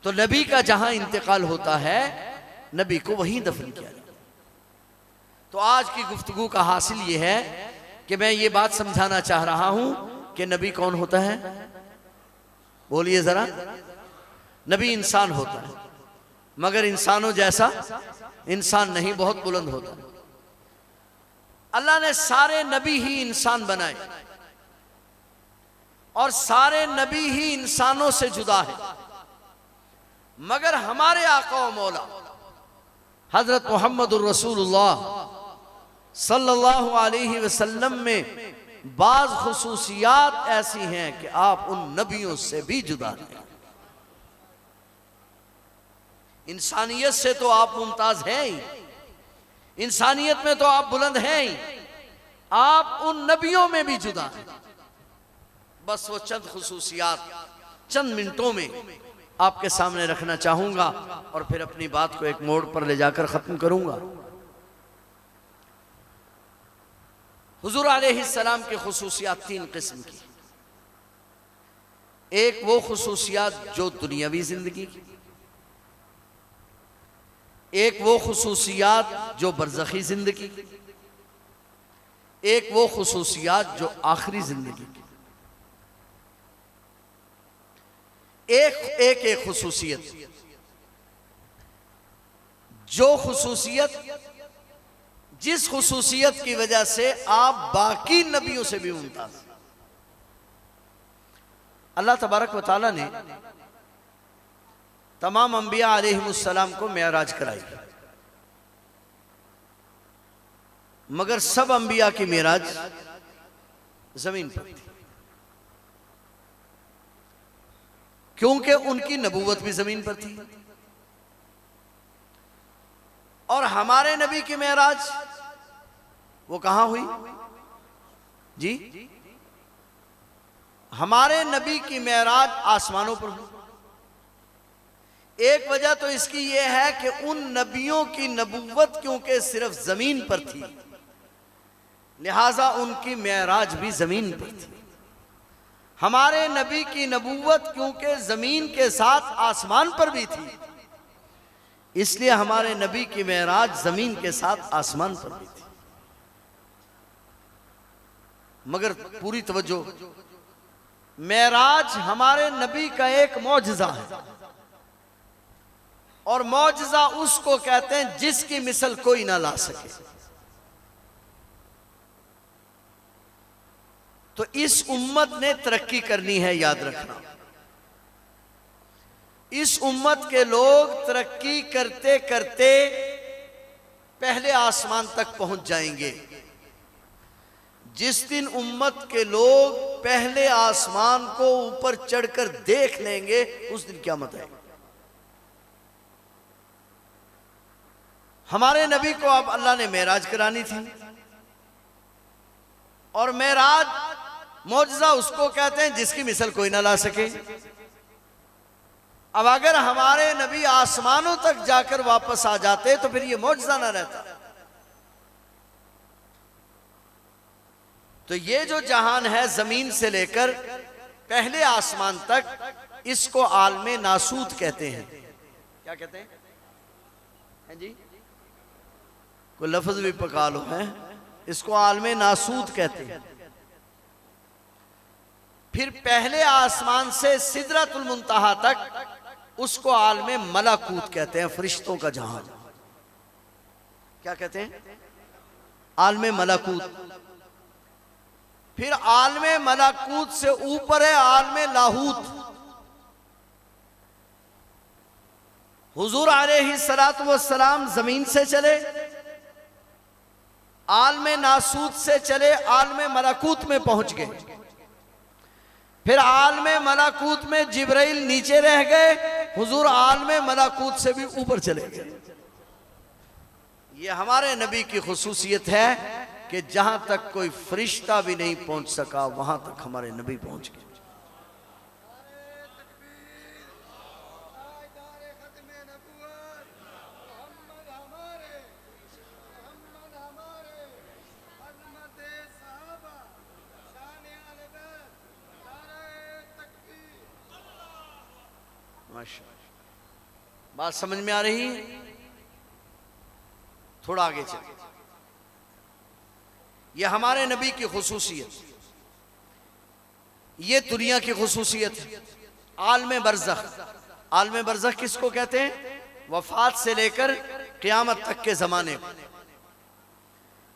[SPEAKER 1] तो नबी का जहां इंतकाल होता है, नबी को वहीं दफन किया जाता है। तो आज की गुफ्तगू का हासिल यह है कि मैं ये बात समझाना चाह रहा हूं कि नबी कौन होता है। बोलिए जरा। नबी इंसान होता है, मगर इंसानों जैसा इंसान नहीं, बहुत बुलंद होता है। अल्लाह ने सारे नबी ही इंसान बनाए और सारे नबी ही इंसानों से जुदा है, मगर हमारे आका व मौला हजरत मोहम्मदुर रसूलुल्लाह सल्लल्लाहु अलैहि वसल्लम में बाज खुसूसियात ऐसी हैं कि आप उन नबियों से भी जुदा हैं। इंसानियत से तो आप मुमताज हैं ही, इंसानियत में तो आप बुलंद हैं ही, आप उन नबियों में भी जुदा हैं। बस वो चंद खुसूसियात चंद मिनटों में आपके सामने रखना चाहूंगा और फिर अपनी बात को एक मोड़ पर ले जाकर खत्म करूंगा। हुजूर अलैहिस्सलाम की खुसूसियात 3 किस्म की। एक वो खुसूसियात जो दुनियावी जिंदगी की, एक वो खुसूसियात जो बरज़खी जिंदगी की, एक वो खुसूसियात जो आखिरी जिंदगी की। एक खुसूसियत, जो खुसूसियत जिस खुसूसियत की वजह से आप बाकी नबियों से भी मुमताज। अल्लाह तबारक व तआला ने तमाम अंबिया अलैहिमुस्सलाम को मेराज कराई, मगर सब अंबिया की मेराज जमीन पर थी, क्योंकि उनकी नबूवत भी जमीन पर थी। और हमारे नबी की मेराज वो कहां हुई जी? हमारे नबी की मेराज आसमानों पर हुई। एक वजह तो इसकी यह है कि उन नबियों की नबूवत क्योंकि सिर्फ जमीन पर थी, लिहाजा उनकी मेराज भी जमीन पर थी। हमारे नबी की नबूवत क्योंकि जमीन के साथ आसमान पर भी थी, इसलिए हमारे नबी की मेराज जमीन के साथ आसमान पर भी थी। मगर पूरी तवज्जो, मेराज हमारे नबी का एक मौजज़ा है, और मौजज़ा उसको कहते हैं जिसकी मिसल कोई ना ला सके। तो इस उम्मत ने तरक्की करनी है, याद रखना। इस उम्मत के लोग तरक्की करते करते पहले आसमान तक पहुंच जाएंगे। जिस दिन उम्मत के लोग पहले आसमान को ऊपर चढ़कर देख लेंगे, उस दिन क़यामत आएगी। हमारे नबी को अब अल्लाह ने मेराज करानी थी, और मेराज मौजज़ा उसको कहते हैं जिसकी मिसल कोई ना ला सके। अब अगर हमारे नबी आसमानों तक जाकर वापस आ जाते तो फिर ये मौजज़ा ना रहता। तो ये जो जहान है जमीन से लेकर पहले आसमान तक, इसको आलमे नासूत कहते हैं। क्या कहते हैं जी? कोई लफ्ज भी पका लो है, इसको आलमे नासूत कहते हैं। फिर पहले आसमान से सिदरतुल मुंतहा तक उसको आलमे मलाकूत कहते हैं, फरिश्तों का जहां। क्या कहते हैं? आलमे मलाकूत। फिर आलमे मलाकूत से ऊपर है आलमे लाहूत। हुजूर अलैहिस्सलातु वस्सलाम जमीन से चले, आलमे नासूत से चले, आलमे मलाकूत में पहुंच गए। फिर आलमे मलाकूत में जिब्राइल नीचे रह गए, हुजूर आलमे मलाकूत से भी ऊपर चले गए। ये हमारे नबी की खुसूसियत है कि जहां तक कोई फरिश्ता भी नहीं पहुंच सका वहां तक हमारे नबी पहुंच गए। बात समझ में आ रही है? थोड़ा आगे चलिए। ये हमारे नबी की खुसूसियत, ये दुनिया की खुसूसियत है। आलमे बरज़ख। आलमे बरज़ख किसको कहते हैं? वफात से लेकर क़यामत तक के ज़माने में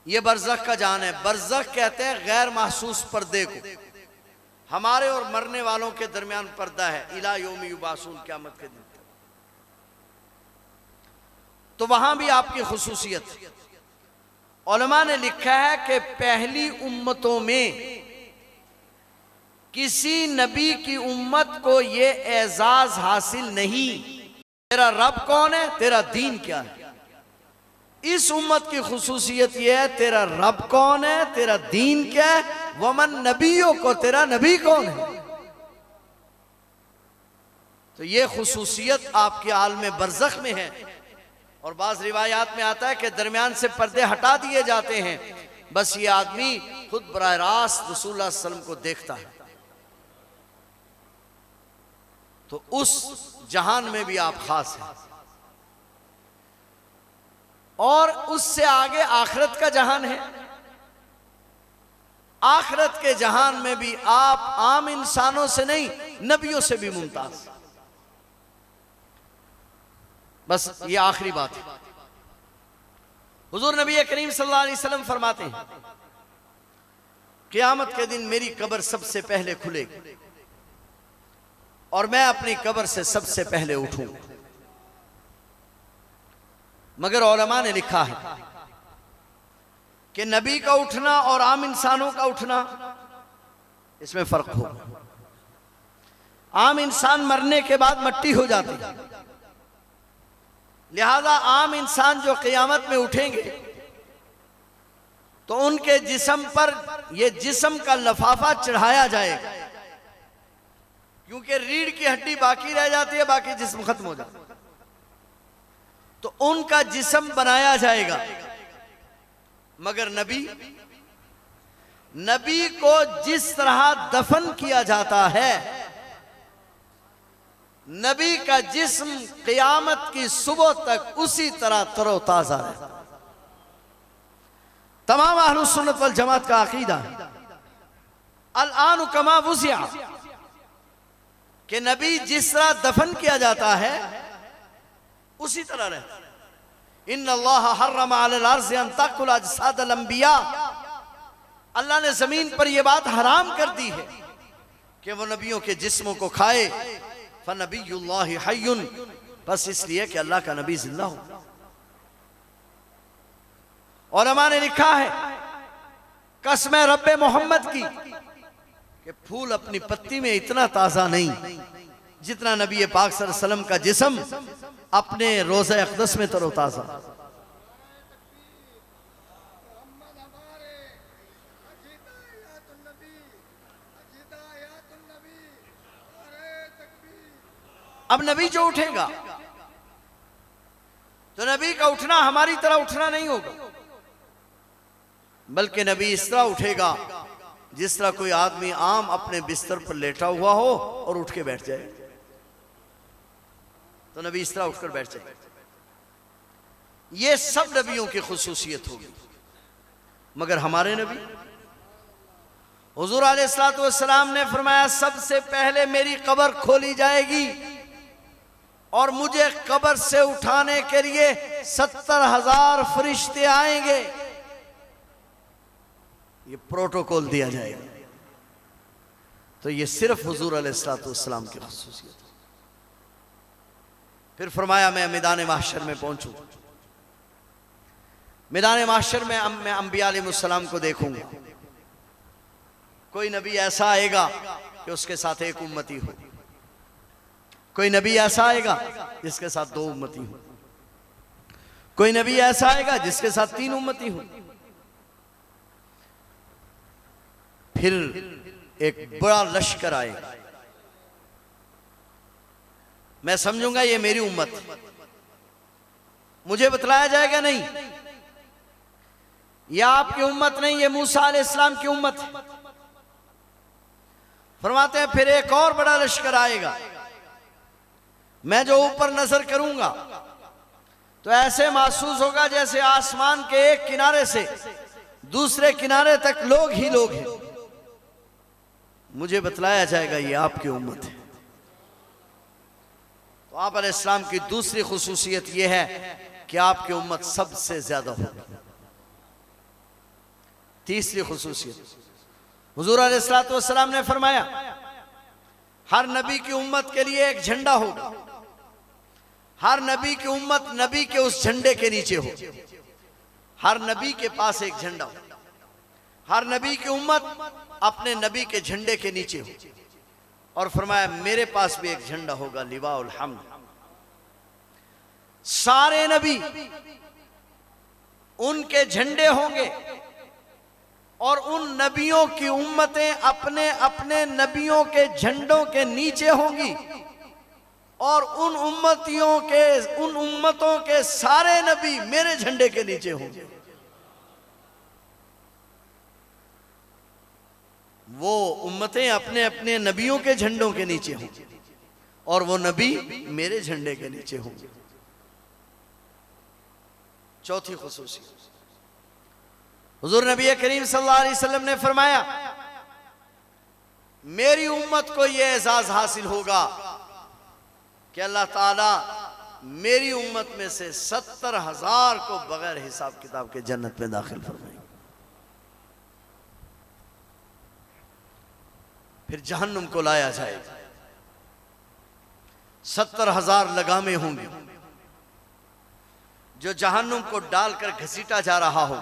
[SPEAKER 1] ये बरज़ख का जान है। बरज़ख कहते हैं गैर महसूस पर्दे को। हमारे और मरने वालों के दरमियान पर्दा है, इला यौम युबासून, क़यामत के दिन। तो वहां भी आपकी खुसूसियत। उलमा ने लिखा है कि पहली उम्मतों में किसी नबी की उम्मत को यह एजाज हासिल नहीं, तेरा रब कौन है, तेरा दीन क्या है। इस उम्मत की खुसूसियत यह है, तेरा रब कौन है, तेरा दीन क्या है। वमन नबियों को, तेरा नबी कौन है। तो यह खुसूसियत आपके आलमे बरज़ख में है। और बाज़ रिवायात में आता है कि दरमियान से पर्दे हटा दिए जाते हैं, बस ये आदमी खुद बराह रास्त रसूलुल्लाह सल्लल्लाहु अलैहि वसल्लम को देखता है। तो उस जहान में भी आप खास हैं। और उससे आगे आखिरत का जहान है। आखिरत के जहान में भी आप आम इंसानों से नहीं, नबियों से भी मुमताज। बस ये आखिरी बात है। हुजूर नबी करीम सल्लल्लाहु अलैहि वसल्लम फरमाते हैं, क़यामत के दिन मेरी कब्र सबसे पहले खुलेगी और मैं अपनी कब्र से सबसे पहले उठूं। मगर उलमा ने लिखा है कि नबी का उठना और आम इंसानों का उठना, इसमें फर्क होगा। आम इंसान मरने के बाद मट्टी हो जाती है, लिहाजा आम इंसान जो क़यामत में उठेंगे तो उनके जिस्म पर यह जिस्म का लफाफा चढ़ाया जाएगा, क्योंकि रीढ़ की हड्डी बाकी रह जाती है, बाकी जिस्म खत्म हो जाता है। तो उनका जिस्म बनाया जाएगा। मगर नबी को जिस तरह दफन किया जाता है, नबी का जिस्म क़यामत की सुबह तक उसी तरह तरोताजा है। तमाम अहलुस सुन्नत वल जमात का अकीदा है अल आन कमा वुज़िया, कि नबी जिस तरह दफन किया जाता है उसी तरह रहता है। इन्नल्लाह हर्रम अलल अर्ज़ि अन तक़ुल अजसादल अंबिया, अल्लाह ने जमीन पर यह बात हराम कर दी है कि वो नबियों के जिस्मों को खाए। फनबियुल्लाहि हय्युन, बस इसलिए कि अल्लाह का नबी जिंदा हो। उलमा ने लिखा है कसम रब्बे मोहम्मद की कि फूल अपनी पत्ती में इतना ताजा नहीं जितना नबी पाक सल्लल्लाहु अलैहि वसल्लम का जिस्म अपने रोज़े अक़दस में तरोताजा। अब नबी जो उठेगा तो नबी का उठना हमारी तरह उठना नहीं होगा, बल्कि नबी इस तरह उठेगा जिस तरह कोई आदमी आम अपने बिस्तर पर लेटा हुआ हो और उठ के बैठ जाए, तो नबी इस तरह उठकर बैठ जाए। ये सब नबियों की खुसूसियत होगी। मगर हमारे नबी हुजूर अलैहिस्सलातु वस्सलाम ने फरमाया, सबसे पहले मेरी कब्र खोली जाएगी और मुझे कब्र से उठाने के लिए 70,000 फरिश्ते आएंगे। ये प्रोटोकॉल दिया जाएगा। तो ये सिर्फ हुजूर अलैहिस्सलातु वस्सलाम की खुसूसियत। फिर फरमाया, मैं मैदान महशर में पहुंचूं, मैदान महशर में मैं अंबिया अलैहिस्सलाम को देखूंगा। कोई नबी ऐसा आएगा कि उसके साथ एक उम्मती हो, कोई नबी ऐसा आएगा जिसके साथ 2 उम्मती हो, कोई नबी ऐसा आएगा जिसके साथ 3 उम्मती हो। फिर एक बड़ा लश्कर आएगा, मैं समझूंगा ये मेरी उम्मत है। मुझे बतलाया जाएगा नहीं यह आपकी उम्मत नहीं, ये मूसा अलैहिस्सलाम की उम्मत है। फरमाते हैं फिर एक और बड़ा लश्कर आएगा, मैं जो ऊपर नजर करूंगा तो ऐसे महसूस होगा जैसे आसमान के एक किनारे से दूसरे किनारे तक लोग ही लोग हैं। मुझे बतलाया जाएगा ये आपकी उम्मत है। तो आप अलैहिस्सलाम की दूसरी खुसूसियत यह है कि आपकी उम्मत सबसे ज्यादा होगी। तीसरी खुसूसियत, हुजूर अलैहिस्सलातु वस्सलाम ने फरमाया, हर नबी की उम्मत के लिए एक झंडा होगा, हर नबी की उम्मत नबी के उस झंडे के नीचे हो। हर नबी के पास एक झंडा हो, हर नबी की उम्मत अपने नबी के झंडे के नीचे हो। और फरमाया, मेरे पास भी एक झंडा होगा, लिवाउल हम्द। सारे नबी उनके झंडे होंगे और उन नबियों की उम्मतें अपने अपने नबियों के झंडों के नीचे होंगी, और उन उम्मतों के सारे नबी मेरे झंडे के नीचे होंगे। वो उम्मतें अपने अपने नबियों के झंडों के नीचे होंगी और वो नबी मेरे झंडे के नीचे होंगे। चौथी खुसूसियत, हुजूर नबी करीम सल्लल्लाहु अलैहि वसल्लम ने फरमाया, मेरी उम्मत को यह एजाज हासिल होगा कि अल्लाह ताला मेरी उम्मत में से 70,000 को बगैर हिसाब किताब के जन्नत में दाखिल फरमाएंगे। फिर जहन्नुम को लाया जाएगा, 70,000 लगामें होंगी जो जहन्नुम को डालकर घसीटा जा रहा हो।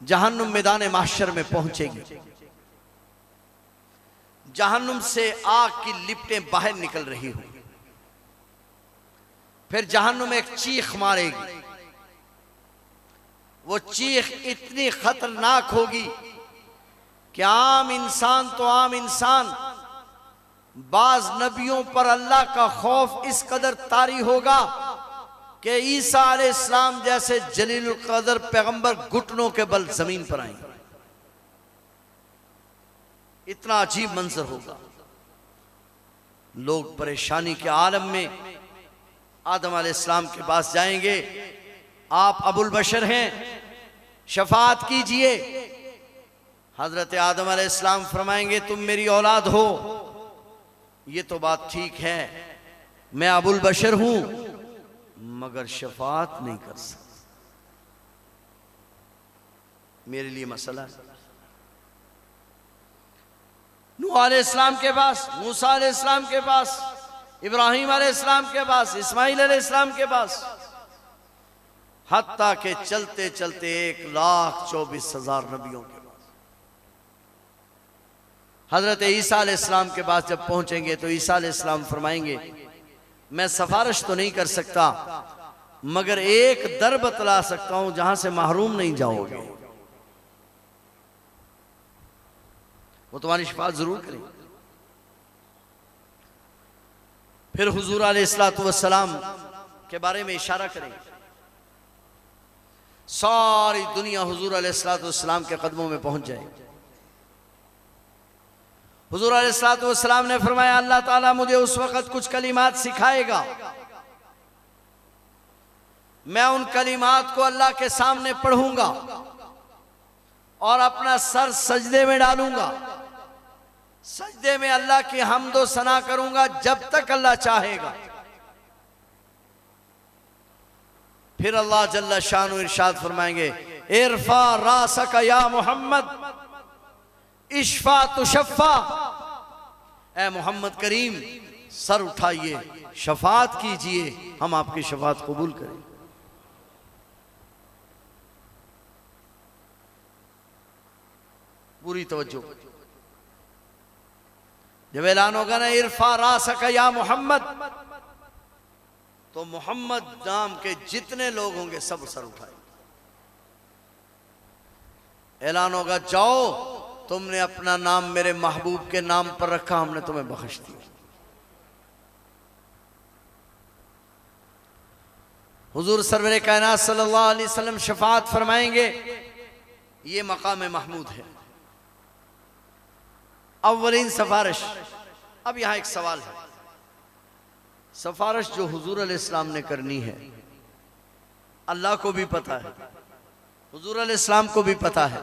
[SPEAKER 1] जहन्नुम मैदान महशर में पहुंचेगी, जहन्नुम से आग की लिपटें बाहर निकल रही हो। फिर जहन्नुम एक चीख मारेगी, वो चीख इतनी खतरनाक होगी कि आम इंसान तो आम इंसान, बाज नबियों पर अल्लाह का खौफ इस कदर तारी होगा कि ईसा अलैहिस्सलाम जैसे जलीलुल कदर पैगंबर घुटनों के बल जमीन पर आएंगे। इतना अजीब मंजर होगा। लोग परेशानी के आलम में आदम अलैहिस्सलाम के पास जाएंगे, आप अबुल बशर हैं, शफाअत कीजिए। हजरत आदम अलैहिस्सलाम फरमाएंगे, तुम मेरी औलाद हो, ये तो बात ठीक है, मैं अबुल बशर हूं, मगर शफाअत नहीं कर सकता, मेरे लिए मसला है। नूह अलैहिस्सलाम के पास, मूसा अलैहिस्सलाम के पास, इब्राहिम अलैहिस्सलाम के पास, इस्माइल अलैहिस्सलाम के पास, हत्ता के चलते चलते 1,24,000 नबियों के पास। हजरत ईसा अलैहिस्सलाम के पास जब पहुंचेंगे तो ईसा अलैहिस्सलाम फरमाएंगे, मैं सिफारिश तो नहीं कर सकता, मगर एक दर बतला सकता हूं जहां से महरूम नहीं जाओगे, वो तुम्हारी शिफाअत जरूर करेंगे। फिर हुजूर अलैहिस्सलातु वस्सलाम के बारे में इशारा करेंगे। सारी दुनिया हुजूर अलैहिस्सलातु वस्सलाम के कदमों में पहुंच जाएगी। हुजूर अलैहिस्सलातु वस्सलाम ने फरमाया, अल्लाह ताला मुझे उस वक़्त कुछ कलिमात सिखाएगा, मैं उन कलिमात को अल्लाह के सामने पढ़ूंगा और अपना सर सजदे में डालूंगा, सजदे में अल्लाह की हम्द व सना करूंगा जब तक अल्लाह चाहेगा। फिर अल्लाह जल्ला शानु इरशाद फरमाएंगे, इरफा रासका या मोहम्मद इशफा तुशफ़ा, ए मोहम्मद करीम सर उठाइए, शफात कीजिए, हम आपकी शफात कबूल करें। पूरी तवज्जो। जब ऐलान होगा ना इरफा रासका या मोहम्मद, तो मोहम्मद नाम के जितने लोग होंगे सब सर उठाएंगे। ऐलान होगा, जाओ तुमने अपना नाम मेरे महबूब के नाम पर रखा, हमने तुम्हें बख्श दिया। हुजूर सरवर कायनात सल्लल्लाहु अलैहि वसल्लम शफाअत फरमाएंगे, ये मकाम महमूद है, अव्वलीन सिफारिश। अब यहां एक सवाल है, सिफारिश जो हुजूर अलैहिस्सलाम ने करनी है, अल्लाह को भी पता है, हुजूर अलैहिस्सलाम को भी पता है,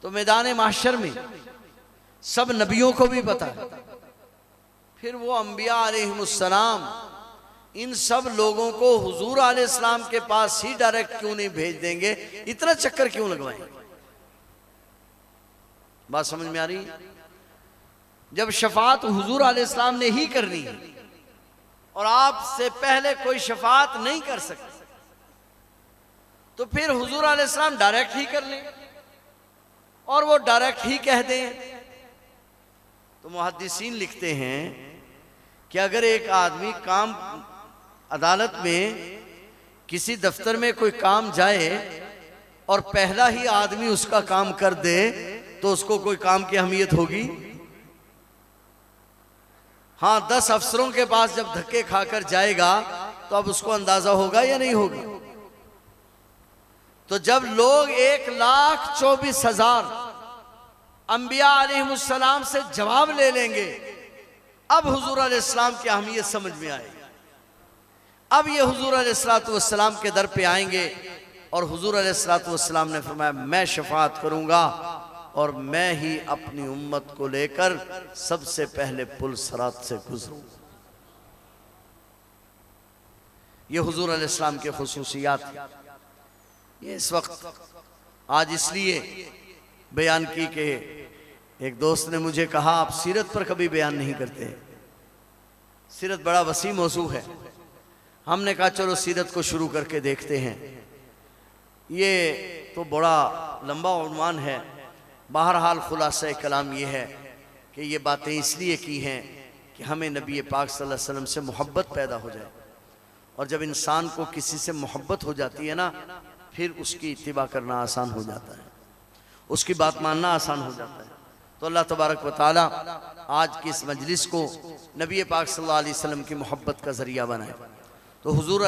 [SPEAKER 1] तो मैदान महशर में सब नबियों को भी पता है। फिर वो अंबिया अलैहिमुस्सलाम इन सब लोगों को हुजूर अलैहिस्सलाम के पास ही डायरेक्ट क्यों नहीं भेज देंगे, इतना चक्कर क्यों लगवाएंगे? बात समझ में आ रही है? जब शफात हुजूर अलैहिस्सलाम ने ही करनी है और आपसे पहले कोई शफात नहीं कर सकता, तो फिर हुजूर अलैहिस्सलाम डायरेक्ट ही कर लें और वो डायरेक्ट ही कह दें। तो मुहद्दिसीन लिखते हैं कि अगर एक आदमी काम अदालत में किसी दफ्तर में कोई काम जाए और पहला ही आदमी उसका काम कर दे, तो उसको कोई काम की अहमियत होगी? हाँ, 10 अफसरों के पास जब धक्के खाकर जाएगा तो अब उसको अंदाजा होगा या नहीं होगा? तो जब लोग 1,24,000 अंबिया अलैहिमुस्सलाम से जवाब ले लेंगे, अब हुजूर अलैहिस्सलाम की अहमियत समझ में आएगी। अब ये हुजूर अलैहिस्सलाम के दर पे आएंगे और हुजूर अलैहिस्सलाम ने फरमाया, मैं शफाअत करूंगा और मैं ही अपनी उम्मत को लेकर सबसे पहले पुल सरात से गुजरूंगा। ये हुजूर अलैहिस्सलाम के खुसूसियात हैं। ये इस वक्त आज इसलिए बयान की कि एक दोस्त ने मुझे कहा, आप सीरत पर कभी बयान नहीं करते। सीरत बड़ा वसी मौजू है। हमने कहा चलो सीरत को शुरू करके देखते हैं। ये तो बड़ा लंबा उन्वान है। बहरहाल खुलासा कलाम ये है कि ये बातें इसलिए की हैं कि हमें नबी पाक सल्लल्लाहु अलैहि वसल्लम से मोहब्बत पैदा हो जाए, और जब इंसान को किसी से मोहब्बत हो जाती है ना, फिर उसकी इत्तिबा करना आसान हो जाता है, उसकी बात मानना आसान हो जाता है। तो अल्लाह तबारक व तआला आज की इस मजलिस को नबी पाक सल्लल्लाहु अलैहि वसल्लम की मोहब्बत का ज़रिया बनाए। तो हुजूर